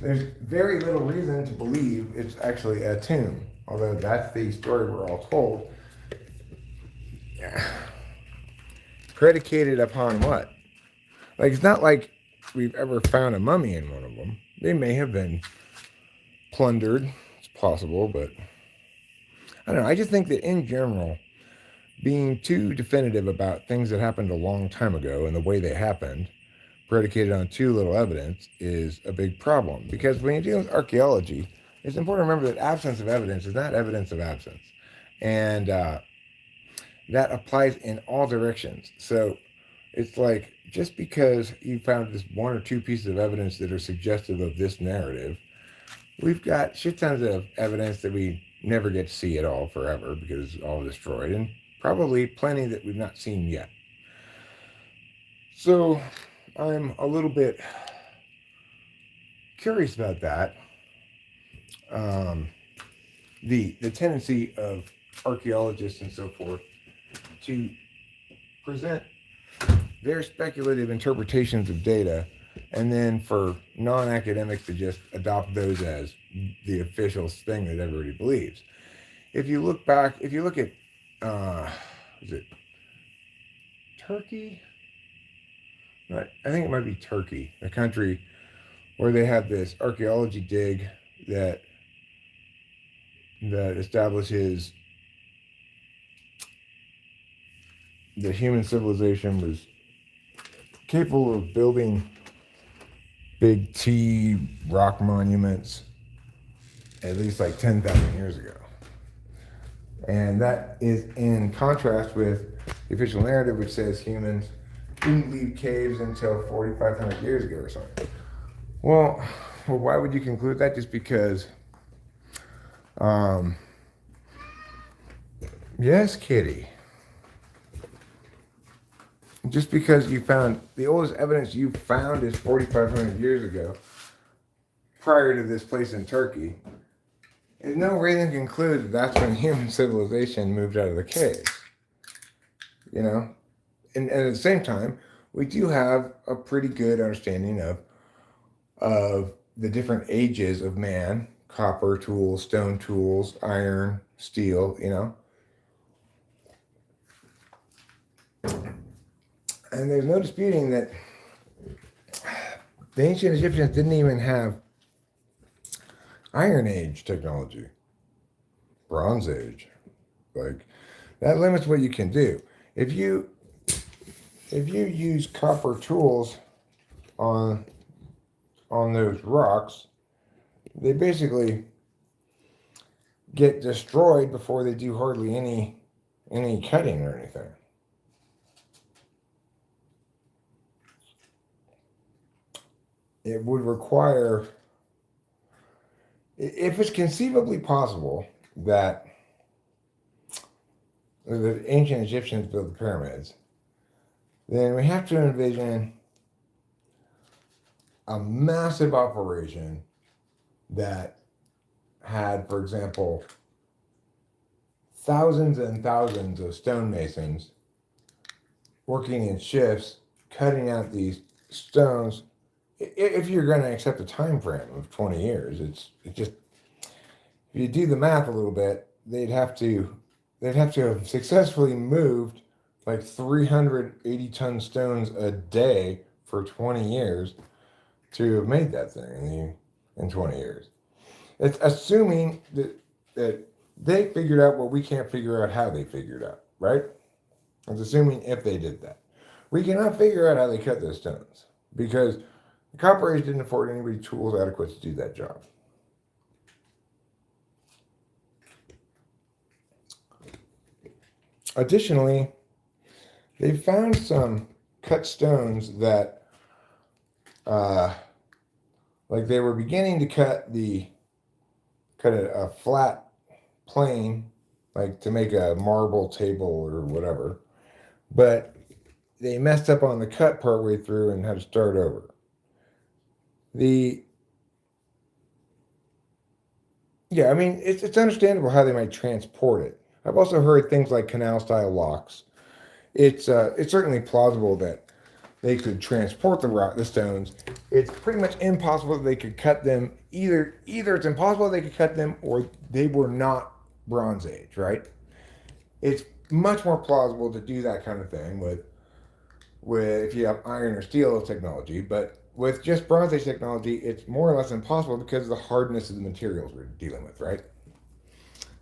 There's very little reason to believe it's actually a tomb, although that's the story we're all told. Predicated upon what? Like, it's not like we've ever found a mummy in one of them. They may have been plundered. It's possible, but I don't know. I just think that in general, being too definitive about things that happened a long time ago and the way they happened, predicated on too little evidence, is a big problem. Because when you deal with archaeology, it's important to remember that absence of evidence is not evidence of absence. And that applies in all directions. So it's like, just because you found this one or two pieces of evidence that are suggestive of this narrative, we've got shit tons of evidence that we never get to see at all forever because it's all destroyed, and probably plenty that we've not seen yet. So I'm a little bit curious about that. The tendency of archaeologists and so forth to present their speculative interpretations of data, and then for non-academics to just adopt those as the official thing that everybody believes. If you look at, is it Turkey? I think it might be Turkey, a country where they have this archaeology dig that establishes that human civilization was capable of building big T rock monuments at least like 10,000 years ago. And that is in contrast with the official narrative, which says humans didn't leave caves until 4,500 years ago or something. Well, why would you conclude that? Just because, yes, kitty. Just because you found the oldest evidence you found is 4,500 years ago, prior to this place in Turkey, there's no reason to conclude that that's when human civilization moved out of the caves. And at the same time, we do have a pretty good understanding of the different ages of man: copper tools, stone tools, iron, steel, And there's no disputing that the ancient Egyptians didn't even have Iron Age technology, Bronze Age. Like, that limits what you can do. If you use copper tools on those rocks, they basically get destroyed before they do hardly any cutting or anything. It would require If it's conceivably possible that the ancient Egyptians built the pyramids, then we have to envision a massive operation that had, for example, thousands and thousands of stonemasons working in shifts, cutting out these stones. If you're going to accept a time frame of 20 years, it's just, if you do the math a little bit, they'd have to have successfully moved like 380-ton stones a day for 20 years to have made that thing in 20 years. It's assuming that they figured out what we can't figure out how they figured out, right? It's assuming if they did that. We cannot figure out how they cut those stones because the Copper Age didn't afford anybody tools adequate to do that job. Additionally, they found some cut stones that, like they were beginning to cut a flat plane, like to make a marble table or whatever, but they messed up on the cut partway through and had to start over. Yeah, I mean, it's understandable how they might transport it. I've also heard things like canal-style locks. It's certainly plausible that they could transport the stones. It's pretty much impossible that they could cut them. Either it's impossible they could cut them, or they were not Bronze Age, right? It's much more plausible to do that kind of thing with if you have iron or steel technology, but with just Bronze Age technology, it's more or less impossible because of the hardness of the materials we're dealing with, right?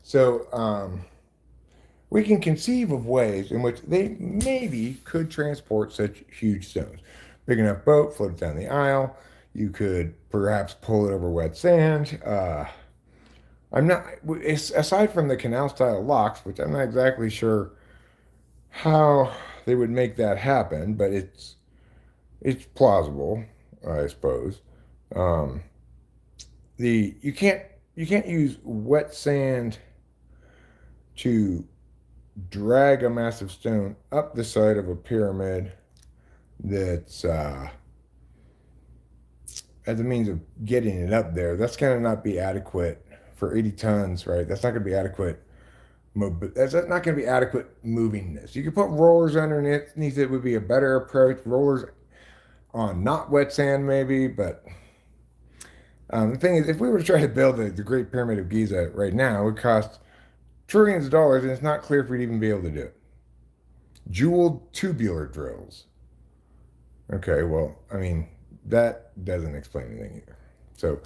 So we can conceive of ways in which they maybe could transport such huge stones. Big enough boat, float it down the aisle. You could perhaps pull it over wet sand. I'm not, aside from the canal style locks, which I'm not exactly sure how they would make that happen, but it's plausible, I suppose. Um, you can't use wet sand to drag a massive stone up the side of a pyramid that's as a means of getting it up there. That's going to not be adequate for 80 tons, right? That's not going to be adequate. That's not going to be adequate movingness. You could put rollers underneath it, would be a better approach. Rollers on not wet sand, maybe, but the thing is, if we were to try to build the Great Pyramid of Giza right now, it would cost trillions of dollars, and it's not clear if we'd even be able to do it. Jeweled tubular drills. Okay, well, I mean, that doesn't explain anything either. So,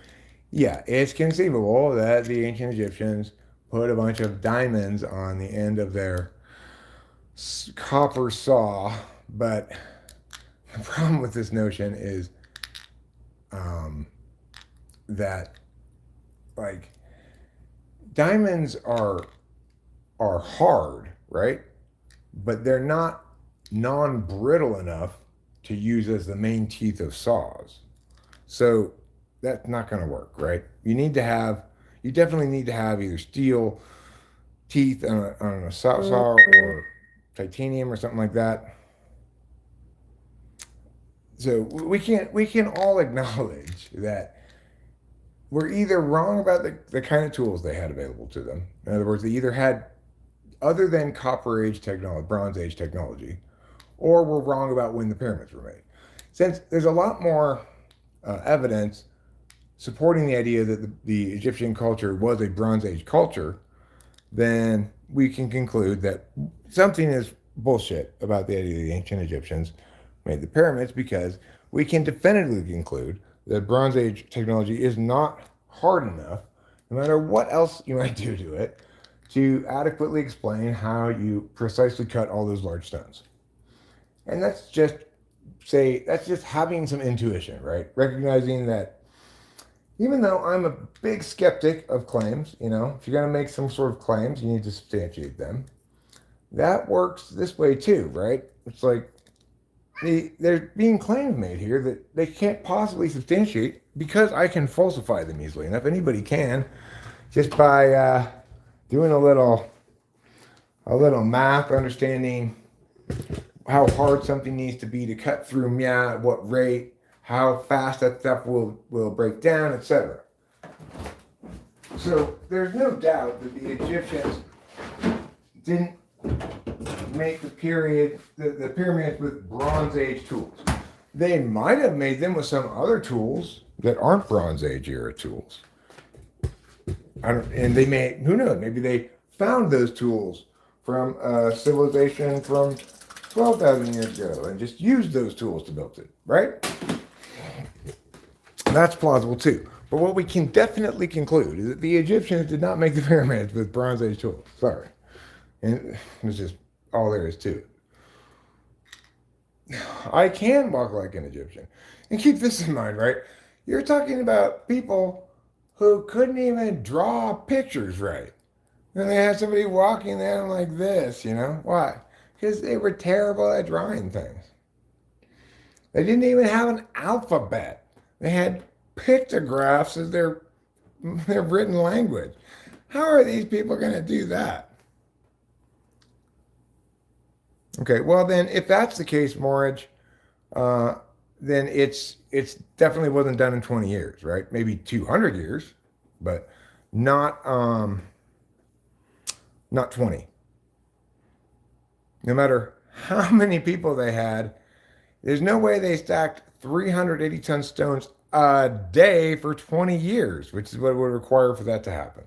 yeah, it's conceivable that the ancient Egyptians put a bunch of diamonds on the end of their copper saw, but the problem with this notion is that, like, diamonds are hard, right? But they're not non-brittle enough to use as the main teeth of saws. So that's not going to work, right? You definitely need to have either steel teeth on a saw or titanium or something like that. So we can all acknowledge that we're either wrong about the kind of tools they had available to them. In other words, they either had other than Copper Age technology, Bronze Age technology, or we're wrong about when the pyramids were made. Since there's a lot more evidence supporting the idea that the Egyptian culture was a Bronze Age culture, then we can conclude that something is bullshit about the idea that the ancient Egyptians made the pyramids, because we can definitively conclude that Bronze Age technology is not hard enough, no matter what else you might do to it, to adequately explain how you precisely cut all those large stones. And that's just having some intuition, right? Recognizing that even though I'm a big skeptic of claims, if you're going to make some sort of claims, you need to substantiate them. That works this way too, right? It's like, there's being claims made here that they can't possibly substantiate because I can falsify them easily enough. Anybody can, just by doing a little math, understanding how hard something needs to be to cut through meat, at what rate, how fast that stuff will break down, etc. So there's no doubt that the Egyptians didn't make the pyramids with Bronze Age tools. They might have made them with some other tools that aren't Bronze Age era tools. And they may, who knows, maybe they found those tools from a civilization from 12,000 years ago and just used those tools to build it, right? That's plausible too. But what we can definitely conclude is that the Egyptians did not make the pyramids with Bronze Age tools. Sorry. And it's just all there is to it. I can walk like an Egyptian. And keep this in mind, right? You're talking about people who couldn't even draw pictures right. And they had somebody walking them like this, you know? Why? Because they were terrible at drawing things. They didn't even have an alphabet. They had pictographs as their written language. How are these people going to do that? Okay, well then, if that's the case, Morridge, then it's definitely wasn't done in 20 years, right? Maybe 200 years, but not 20. No matter how many people they had, there's no way they stacked 380-ton stones a day for 20 years, which is what it would require for that to happen.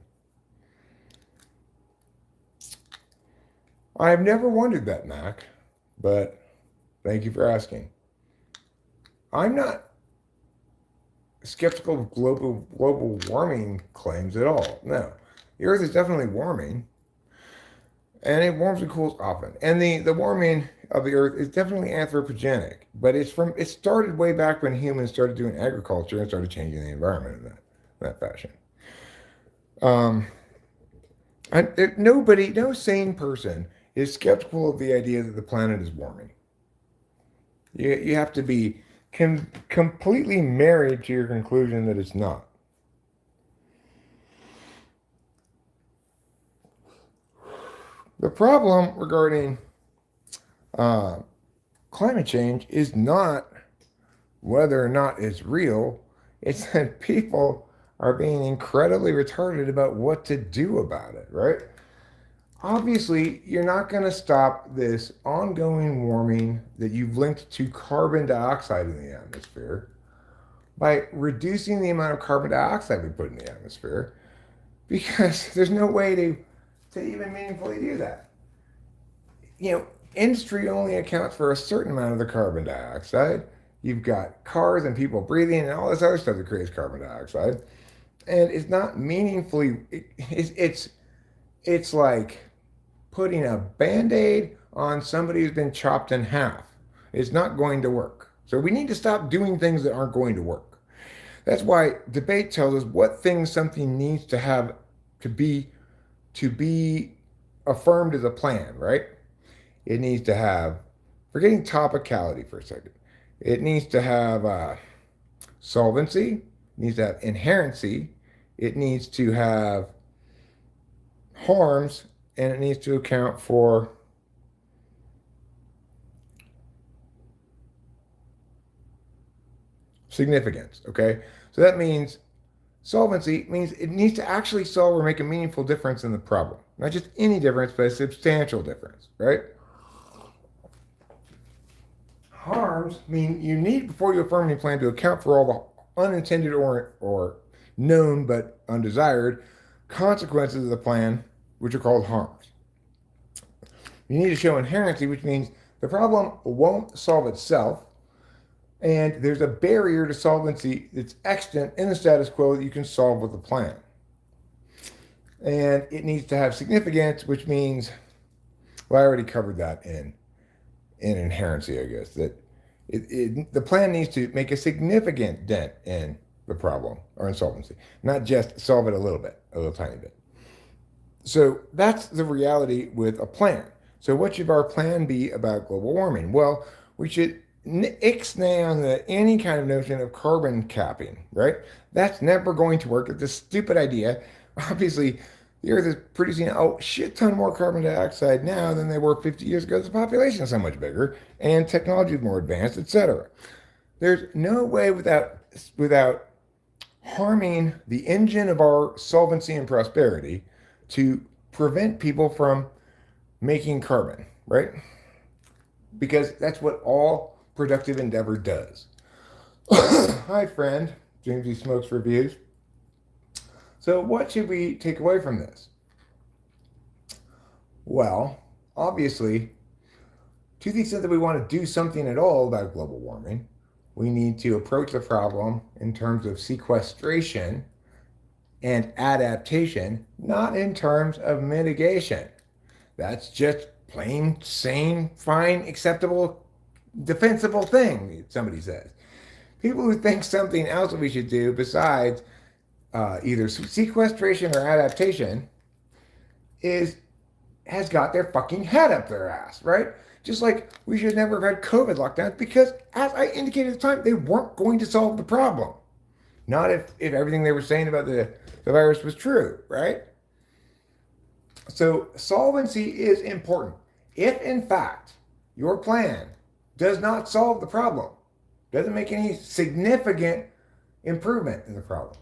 I've never wondered that, Mac, but thank you for asking. I'm not skeptical of global warming claims at all. No, the Earth is definitely warming, and it warms and cools often. And the warming of the Earth is definitely anthropogenic, but it started way back when humans started doing agriculture and started changing the environment in that fashion. No sane person is skeptical of the idea that the planet is warming. You have to be completely married to your conclusion that it's not. The problem regarding climate change is not whether or not it's real, it's that people are being incredibly retarded about what to do about it, right? Obviously, you're not going to stop this ongoing warming that you've linked to carbon dioxide in the atmosphere by reducing the amount of carbon dioxide we put in the atmosphere, because there's no way to even meaningfully do that. You know, industry only accounts for a certain amount of the carbon dioxide. You've got cars and people breathing and all this other stuff that creates carbon dioxide. And it's not meaningfully, it's like putting a Band-Aid on somebody who's been chopped in half. It's not going to work. So we need to stop doing things that aren't going to work. That's why debate tells us what things something needs to have to be affirmed as a plan, right? It needs to have, forgetting topicality for a second, it needs to have solvency, it needs to have inherency, it needs to have harms, and it needs to account for significance, okay? So that means solvency means it needs to actually solve or make a meaningful difference in the problem. Not just any difference, but a substantial difference, right? Harms mean you need, before you affirm any plan, to account for all the unintended or known but undesired consequences of the plan, which are called harms. You need to show inherency, which means the problem won't solve itself, and there's a barrier to solvency that's extant in the status quo that you can solve with a plan. And it needs to have significance, which means, well, I already covered that in inherency, I guess, that the plan needs to make a significant dent in the problem or insolvency, not just solve it a little tiny bit. So that's the reality with a plan. So what should our plan be about global warming? Well, we should ixnay on any kind of notion of carbon capping, right? That's never going to work. It's a stupid idea. Obviously, the Earth is producing a shit ton more carbon dioxide now than they were 50 years ago. The population is so much bigger and technology is more advanced, etc. There's no way without harming the engine of our solvency and prosperity to prevent people from making carbon, right? Because that's what all productive endeavor does. Hi, friend. Jamesy Smokes Reviews. So, what should we take away from this? Well, obviously, to the extent that we want to do something at all about global warming, we need to approach the problem in terms of sequestration and adaptation, not in terms of mitigation. That's just plain, sane, fine, acceptable, defensible thing, somebody says. People who think something else that we should do besides either sequestration or adaptation has got their fucking head up their ass, right? Just like we should never have had COVID lockdowns because, as I indicated at the time, they weren't going to solve the problem. Not if everything they were saying about the virus was true, right? So solvency is important. If, in fact, your plan does not solve the problem, doesn't make any significant improvement in the problem,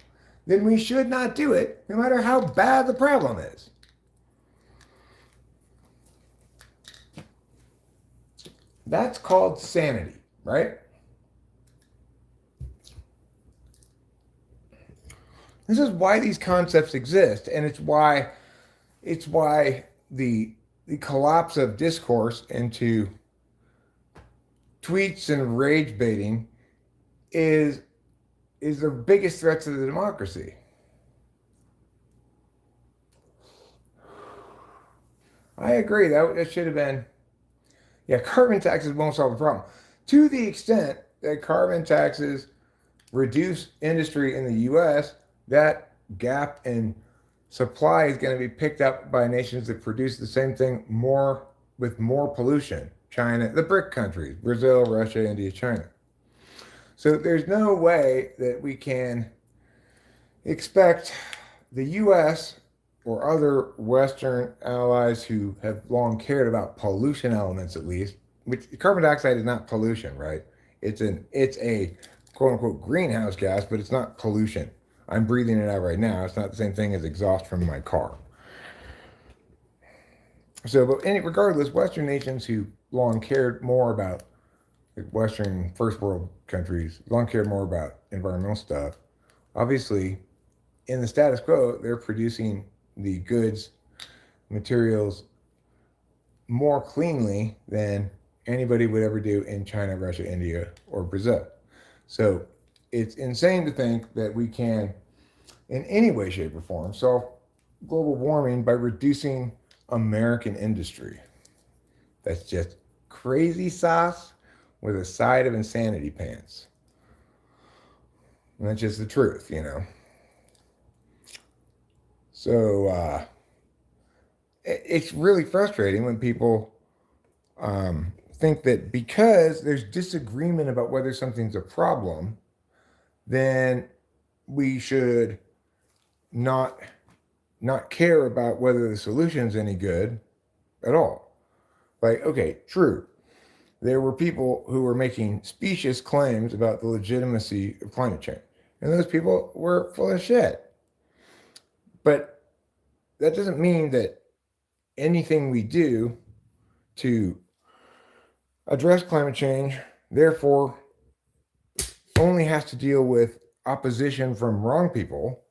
then we should not do it, no matter how bad the problem is. That's called sanity, right? This is why these concepts exist, and it's why the collapse of discourse into tweets and rage baiting is the biggest threat to the democracy. I agree. That should have been. Yeah, carbon taxes won't solve the problem. To the extent that carbon taxes reduce industry in the U.S., that gap in supply is going to be picked up by nations that produce the same thing with more pollution. China, the BRIC countries, Brazil, Russia, India, China. So there's no way that we can expect the U.S. or other Western allies who have long cared about pollution elements, at least, which carbon dioxide is not pollution, right? It's a quote unquote greenhouse gas, but it's not pollution. I'm breathing it out right now. It's not the same thing as exhaust from my car. So, but regardless, Western nations who long cared more about Western first world countries, long cared more about environmental stuff, obviously, in the status quo, they're producing the goods, materials more cleanly than anybody would ever do in China, Russia, India, or Brazil. So it's insane to think that we can, in any way, shape, or form, solve global warming by reducing American industry. That's just crazy sauce with a side of insanity pants. And that's just the truth, you know. So it's really frustrating when people think that because there's disagreement about whether something's a problem, then we should not care about whether the solution's any good at all. Like, okay, true. There were people who were making specious claims about the legitimacy of climate change. And those people were full of shit. But that doesn't mean that anything we do to address climate change, therefore, only has to deal with opposition from wrong people.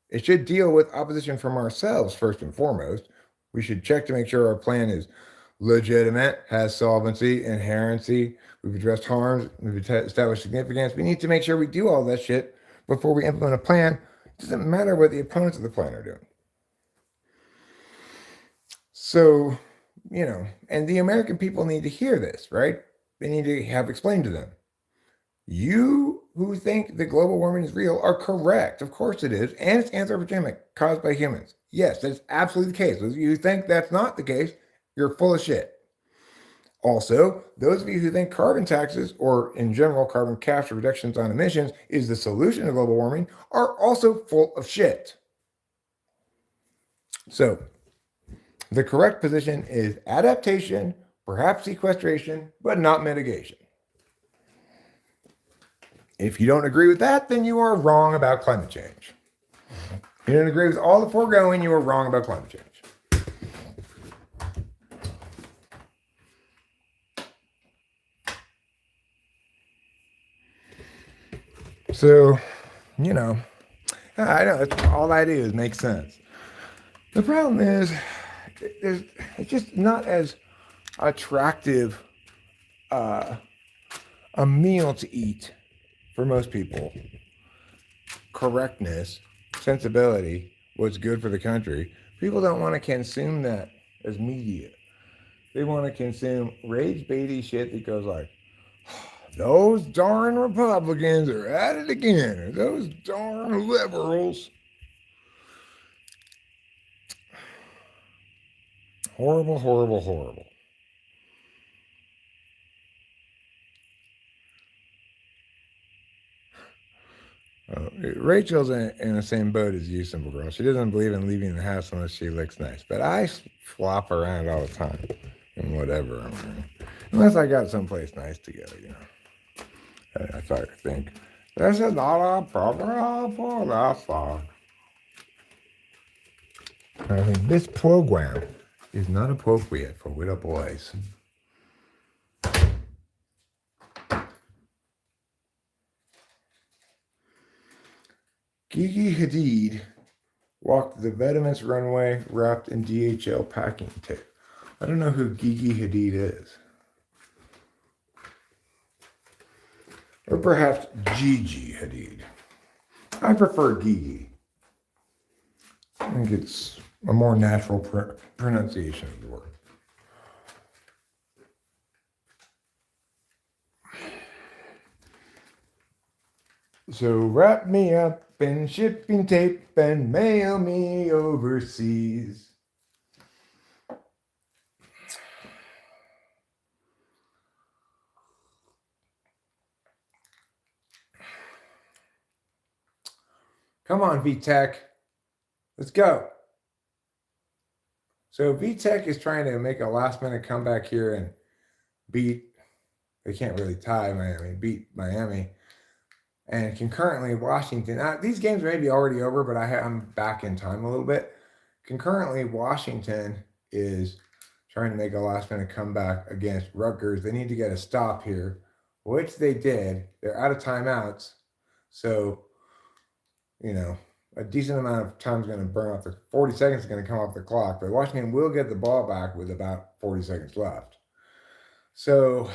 It should deal with opposition from ourselves first and foremost. We should check to make sure our plan is legitimate, has solvency, inherency. We've addressed harms, we've established significance. We need to make sure we do all that shit before we implement a plan. It doesn't matter what the opponents of the plan are doing. So, you know, and the American people need to hear this, right? They need to have explained to them. You who think that global warming is real are correct. Of course it is. And it's anthropogenic, caused by humans. Yes, that's absolutely the case. If you think that's not the case, you're full of shit. Also, those of you who think carbon taxes, or in general carbon capture reductions on emissions, is the solution to global warming are also full of shit. So, the correct position is adaptation, perhaps sequestration, but not mitigation. If you don't agree with that, then you are wrong about climate change. If you don't agree with all the foregoing, you are wrong about climate change. So, I know all I do is make sense. The problem is, it's just not as attractive a meal to eat for most people. Correctness, sensibility, what's good for the country. People don't want to consume that as media. They want to consume rage baity shit that goes like, those darn Republicans are at it again, or those darn liberals. Horrible, horrible, horrible. Rachel's in the same boat as you, simple girl. She doesn't believe in leaving the house unless she looks nice. But I flop around all the time in whatever I'm wearing. Unless I got someplace nice to go, I think. This is not a program for that song. I think this program is not appropriate for little boys. Gigi Hadid walked the Veterans runway wrapped in DHL packing tape. I don't know who Gigi Hadid is. Or perhaps Gigi Hadid. I prefer Gigi. I think it's a more natural pronunciation of the word. So wrap me up in shipping tape and mail me overseas. Come on, VTech. Let's go. So VTech is trying to make a last-minute comeback here and beat Miami. And concurrently, Washington. Now, these games may be already over, but I'm back in time a little bit. Concurrently, Washington is trying to make a last-minute comeback against Rutgers. They need to get a stop here, which they did. They're out of timeouts. So, a decent amount of time is going to burn off. 40 seconds is going to come off the clock, but Washington will get the ball back with about 40 seconds left. So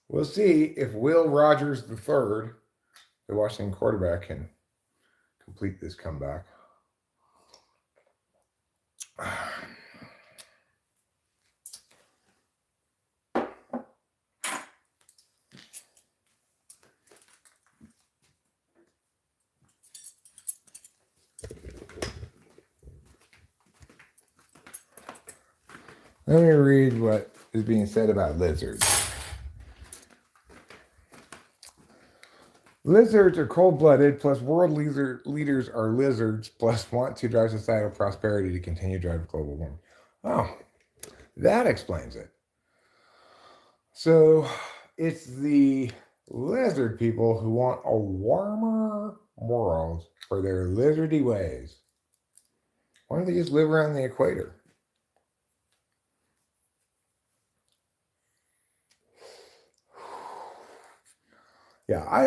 we'll see if Will Rogers III, the Washington quarterback, can complete this comeback. Let me read what is being said about lizards. Lizards are cold-blooded, plus world leaders are lizards, plus want to drive societal prosperity to continue driving global warming. Oh, that explains it. So it's the lizard people who want a warmer world for their lizardy ways. Why don't they just live around the equator? Yeah, I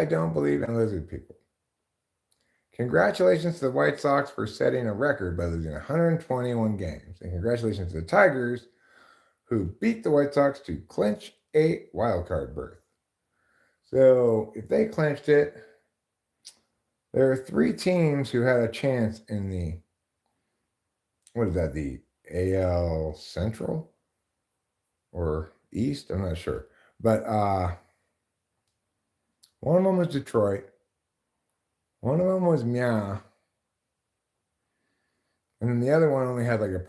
don't believe in lizard people. Congratulations to the White Sox for setting a record by losing 121 games. And congratulations to the Tigers, who beat the White Sox to clinch a wild card berth. So if they clinched it, there are 3 teams who had a chance in the AL Central or East? I'm not sure. But one of them was Detroit. One of them was Meow. And then the other one only had like a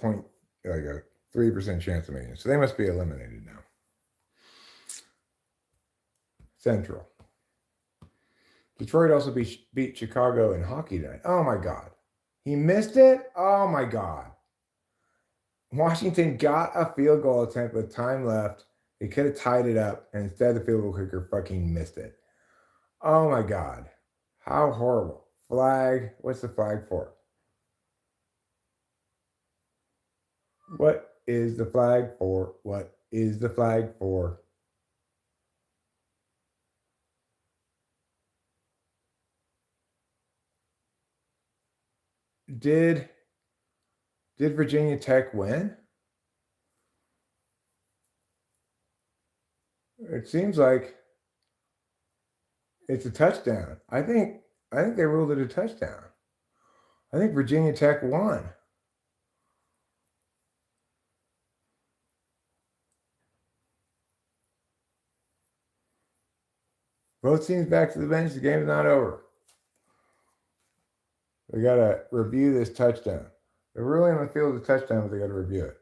3% chance of making it. So they must be eliminated now. Central. Detroit also beat Chicago in hockey tonight. Oh my God. He missed it? Oh my God. Washington got a field goal attempt with time left. They could have tied it up, and instead the field goal kicker fucking missed it. Oh my God. How horrible. Flag. What's the flag for? What is the flag for? What is the flag for? Did Virginia Tech win? It seems like it's a touchdown. I think they ruled it a touchdown. I think Virginia Tech won. Both teams back to the bench. The game's not over. We got to review this touchdown. The ruling on the field is a touchdown, but they got to review it.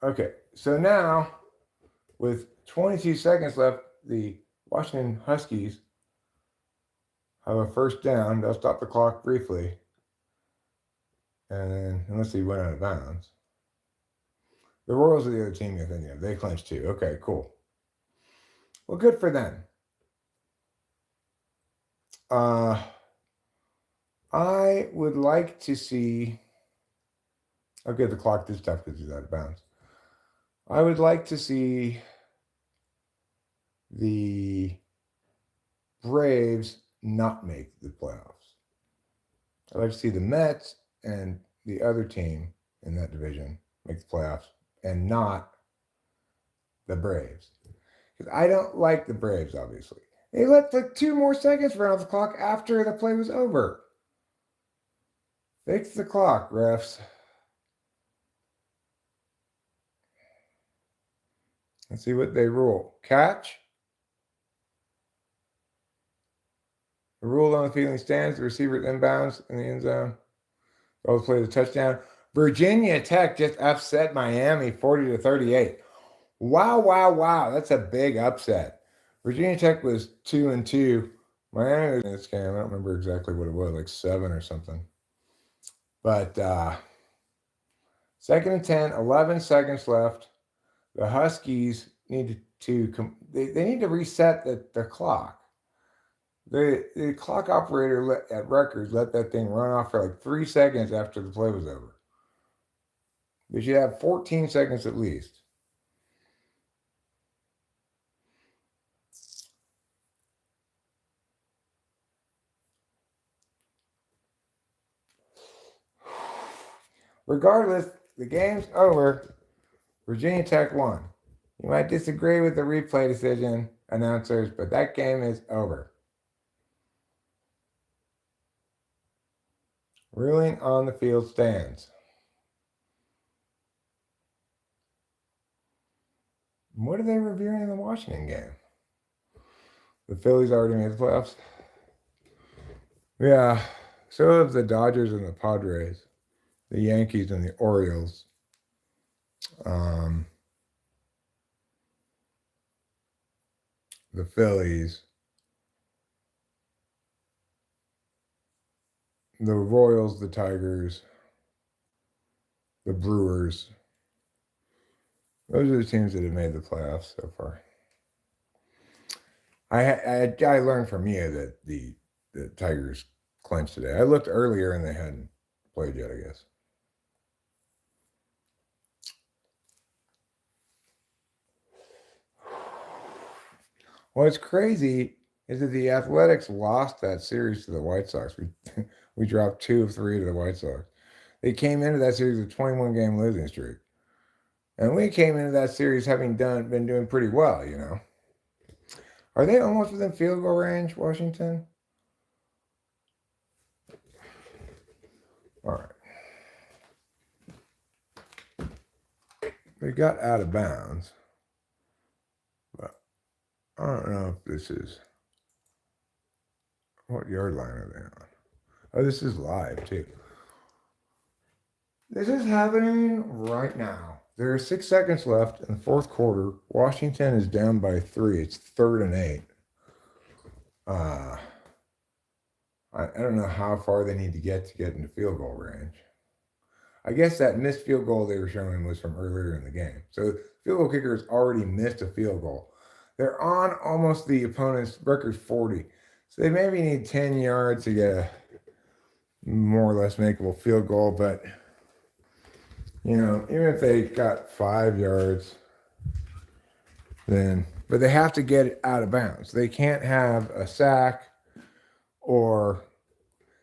Okay, so now with 22 seconds left, the Washington Huskies have a first down. They'll stop the clock briefly. And then, unless he went out of bounds. The Royals are the other team you're thinking of. They clinched too. Okay, cool. Well, good for them. I would like to see. I'll give the clock this stuff because he's out of bounds. I would like to see the Braves not make the playoffs. I'd like to see the Mets and the other team in that division make the playoffs and not the Braves. Because I don't like the Braves, obviously. They let like 2 more seconds run off the clock after the play was over. Fix the clock, refs. Let's see what they rule. Catch. The rule on the field stands. The receiver inbounds in the end zone. Both play the touchdown. Virginia Tech just upset Miami 40-38. Wow, wow, wow. That's a big upset. Virginia Tech was 2-2. Miami was in this game. I don't remember exactly what it was, like 7 or something. But 2nd and 10, 11 seconds left. The Huskies need to they need to reset the clock. The clock operator at records let that thing run off for like 3 seconds after the play was over. They should have 14 seconds at least. Regardless, the game's over. Virginia Tech won. You might disagree with the replay decision, announcers, but that game is over. Ruling on the field stands. What are they reviewing in the Washington game? The Phillies already made the playoffs. Yeah, so have the Dodgers and the Padres, the Yankees and the Orioles. The Phillies, the Royals, the Tigers, the Brewers. Those are the teams that have made the playoffs so far. I learned from you that the Tigers clinched today. I looked earlier and they hadn't played yet, I guess. What's crazy is that the Athletics lost that series to the White Sox. We dropped 2 of 3 to the White Sox. They came into that series with a 21-game losing streak. And we came into that series having been doing pretty well, you know. Are they almost within field goal range, Washington? All right. They got out of bounds. But I don't know if this is... What yard line are they on? Oh, this is live, too. This is happening right now. There are 6 seconds left in the fourth quarter. Washington is down by 3. It's 3rd and 8. I don't know how far they need to get into field goal range. I guess that missed field goal they were showing was from earlier in the game. So field goal kicker has already missed a field goal. They're on almost the opponent's record 40. So they maybe need 10 yards to get a more or less makeable field goal. But, even if they got 5 yards, but they have to get it out of bounds. They can't have a sack or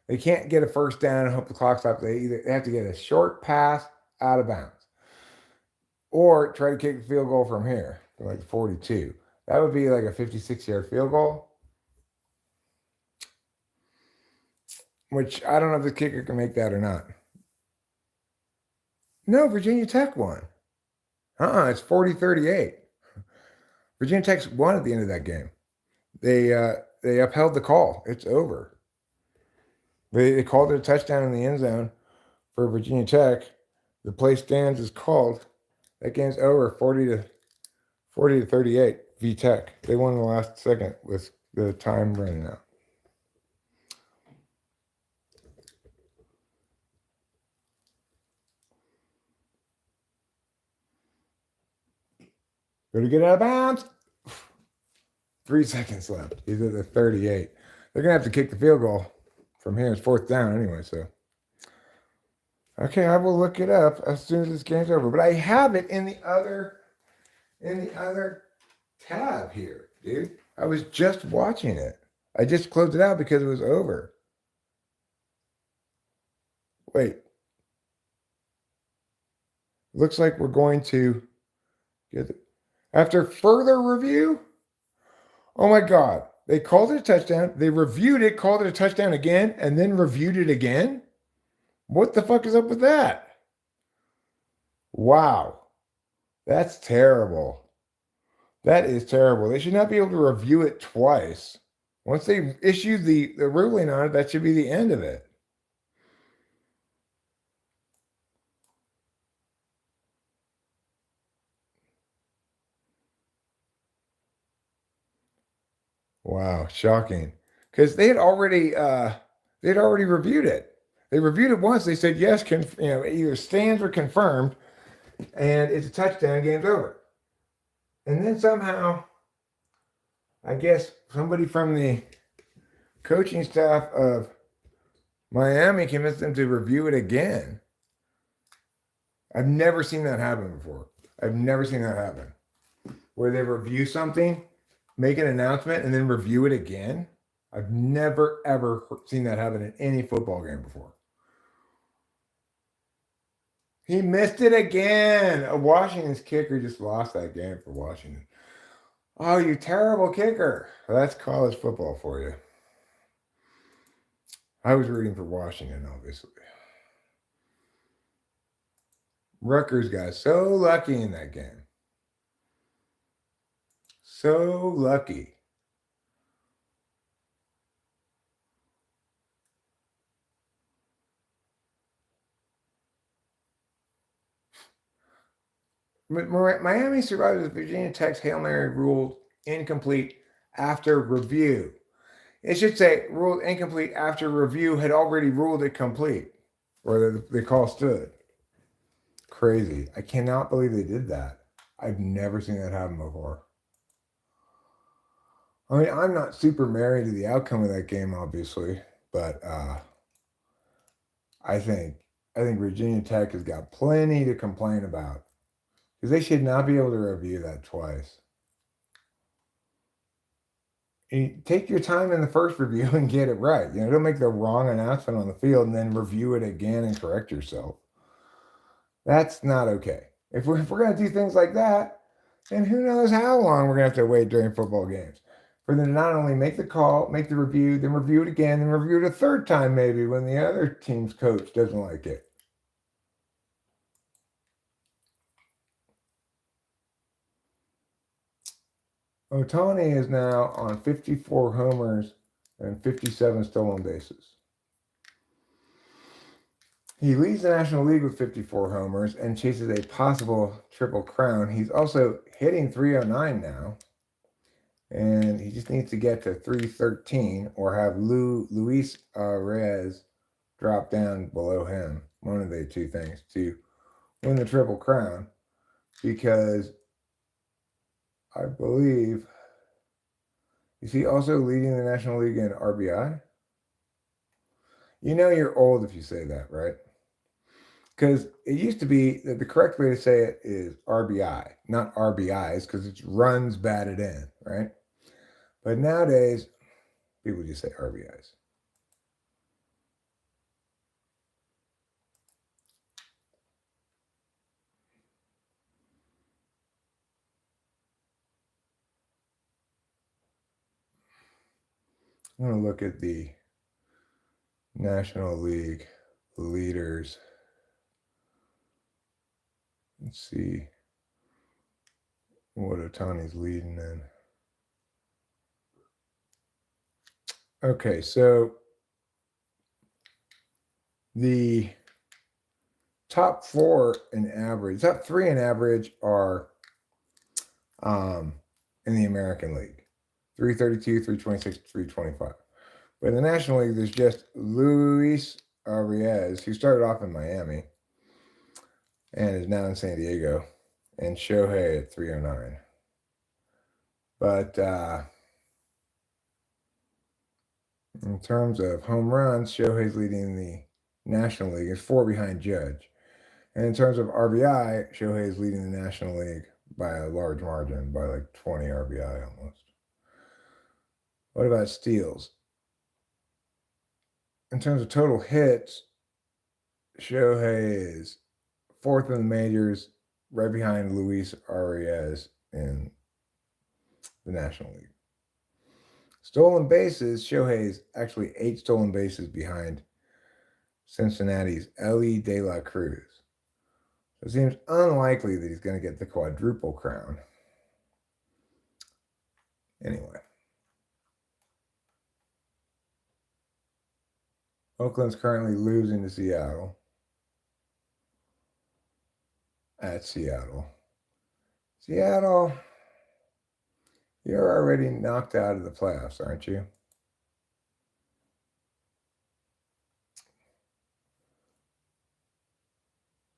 they can't get a first down and hope the clock stops. They have to get a short pass out of bounds or try to kick a field goal from here, like 42. That would be like a 56-yard field goal, which I don't know if the kicker can make that or not. No, Virginia Tech won. It's 40-38. Virginia Tech's won at the end of that game. They upheld the call. It's over. They called it a touchdown in the end zone for Virginia Tech. The play stands as called. That game's over, 40-38. V Tech. They won in the last second with the time running out. Go to get out of bounds. 3 seconds left. He's at the 38. They're going to have to kick the field goal from here. It's 4th down anyway, so. Okay, I will look it up as soon as this game's over. But I have it in the other tab here, dude. I was just watching it. I just closed it out because it was over. Wait. Looks like we're going to get it. After further review, oh my God, they called it a touchdown. They reviewed it, called it a touchdown again, and then reviewed it again. What the fuck is up with that? Wow. That's terrible. That is terrible. They should not be able to review it twice. Once they issue the ruling on it, that should be the end of it. Wow, shocking. Because they had already reviewed it. They reviewed it once. They said yes, either stands or confirmed, and it's a touchdown. Game's over. And then somehow, I guess somebody from the coaching staff of Miami convinced them to review it again. I've never seen that happen before. I've never seen that happen. Where they review something, make an announcement, and then review it again. I've never, ever seen that happen in any football game before. He missed it again. Washington's kicker just lost that game for Washington. Oh, you terrible kicker. Well, that's college football for you. I was rooting for Washington, obviously. Rutgers got so lucky in that game. So lucky. Miami survived with Virginia Tech's Hail Mary ruled incomplete after review. It should say ruled incomplete after review had already ruled it complete, or the call stood. Crazy. I cannot believe they did that. I've never seen that happen before. I mean, I'm not super married to the outcome of that game, obviously, but I think Virginia Tech has got plenty to complain about because they should not be able to review that twice. You take your time in the first review and get it right. Don't make the wrong announcement on the field and then review it again and correct yourself. That's not okay. If we're going to do things like that, then who knows how long we're going to have to wait during football games for them to not only make the call, make the review, then review it again, then review it a third time maybe when the other team's coach doesn't like it. Ohtani is now on 54 homers and 57 stolen bases. He leads the National League with 54 homers and chases a possible triple crown. He's also hitting 309 now. And he just needs to get to 313 or have Luis Reyes drop down below him. One of the two things to win the Triple Crown. Because I believe, is he also leading the National League in RBI? You know you're old if you say that, right? Because it used to be that the correct way to say it is RBI, not RBIs, because it's runs batted in, right? But nowadays, people just say RBIs. I'm going to look at the National League leaders. Let's see what Otani's leading in. Okay, so the top four in average, top three in average are in the American League. 332, 326, 325. But in the National League, there's just Luis Arias, who started off in Miami and is now in San Diego, and Shohei at 309. But in terms of home runs, Shohei's leading the National League. Is 4 behind Judge. And in terms of RBI, Shohei is leading the National League by a large margin, by like 20 RBI almost. What about steals? In terms of total hits, Shohei is 4th in the majors, right behind Luis Arias in the National League. Stolen bases, Shohei is actually 8 stolen bases behind Cincinnati's Ellie De La Cruz. So it seems unlikely that he's going to get the quadruple crown. Anyway. Oakland's currently losing to Seattle. At Seattle. Seattle, you're already knocked out of the playoffs, aren't you?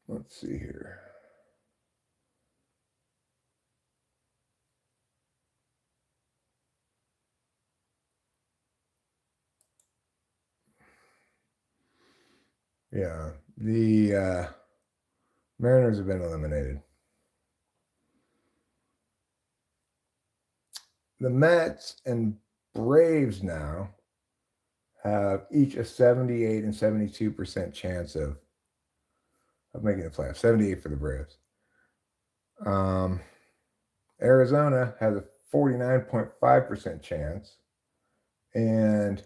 Let's see here. Yeah, the Mariners have been eliminated. The Mets and Braves now have each a 78 and 72% chance of making the playoffs. 78 for the Braves. Arizona has a 49.5% chance, and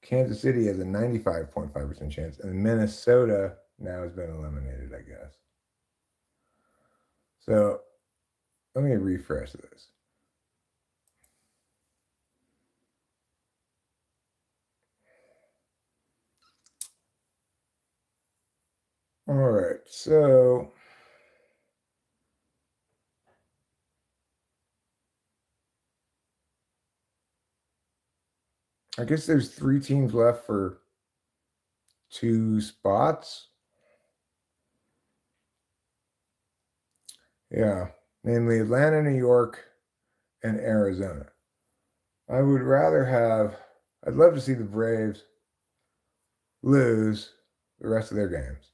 Kansas City has a 95.5% chance, and Minnesota now has been eliminated, I guess. So let me refresh this. All right, so I guess there's 3 teams left for 2 spots. Yeah, namely Atlanta, New York, and Arizona. I would rather have, I'd love to see the Braves lose the rest of their games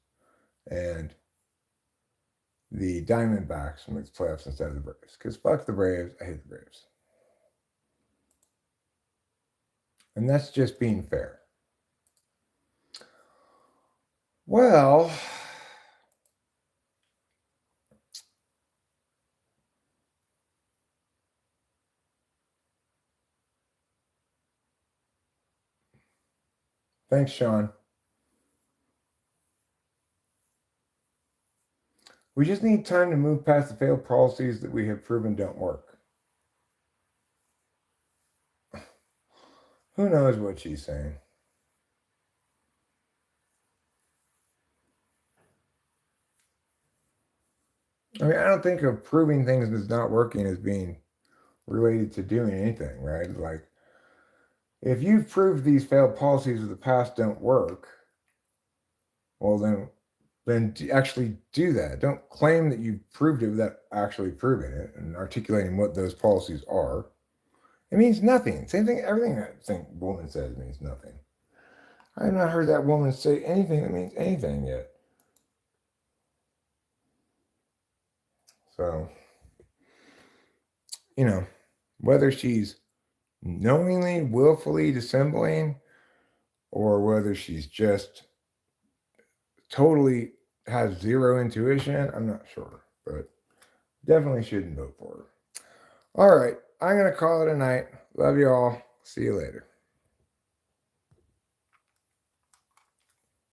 and the Diamondbacks make the playoffs instead of the Braves. Because fuck the Braves, I hate the Braves. And that's just being fair. Well, thanks, Sean. We just need time to move past the failed policies that we have proven don't work. Who knows what she's saying? I mean, I don't think of proving things that's not working as being related to doing anything, right? Like, if you've proved these failed policies of the past don't work, well, then actually do that. Don't claim that you proved it without actually proving it and articulating what those policies are. It means nothing. Same thing, everything that woman says means nothing. I have not heard that woman say anything that means anything yet. So, whether she's knowingly, willfully dissembling, or whether she's just totally has zero intuition, I'm not sure, but definitely shouldn't vote for her. All right, I'm going to call it a night. Love you all. See you later.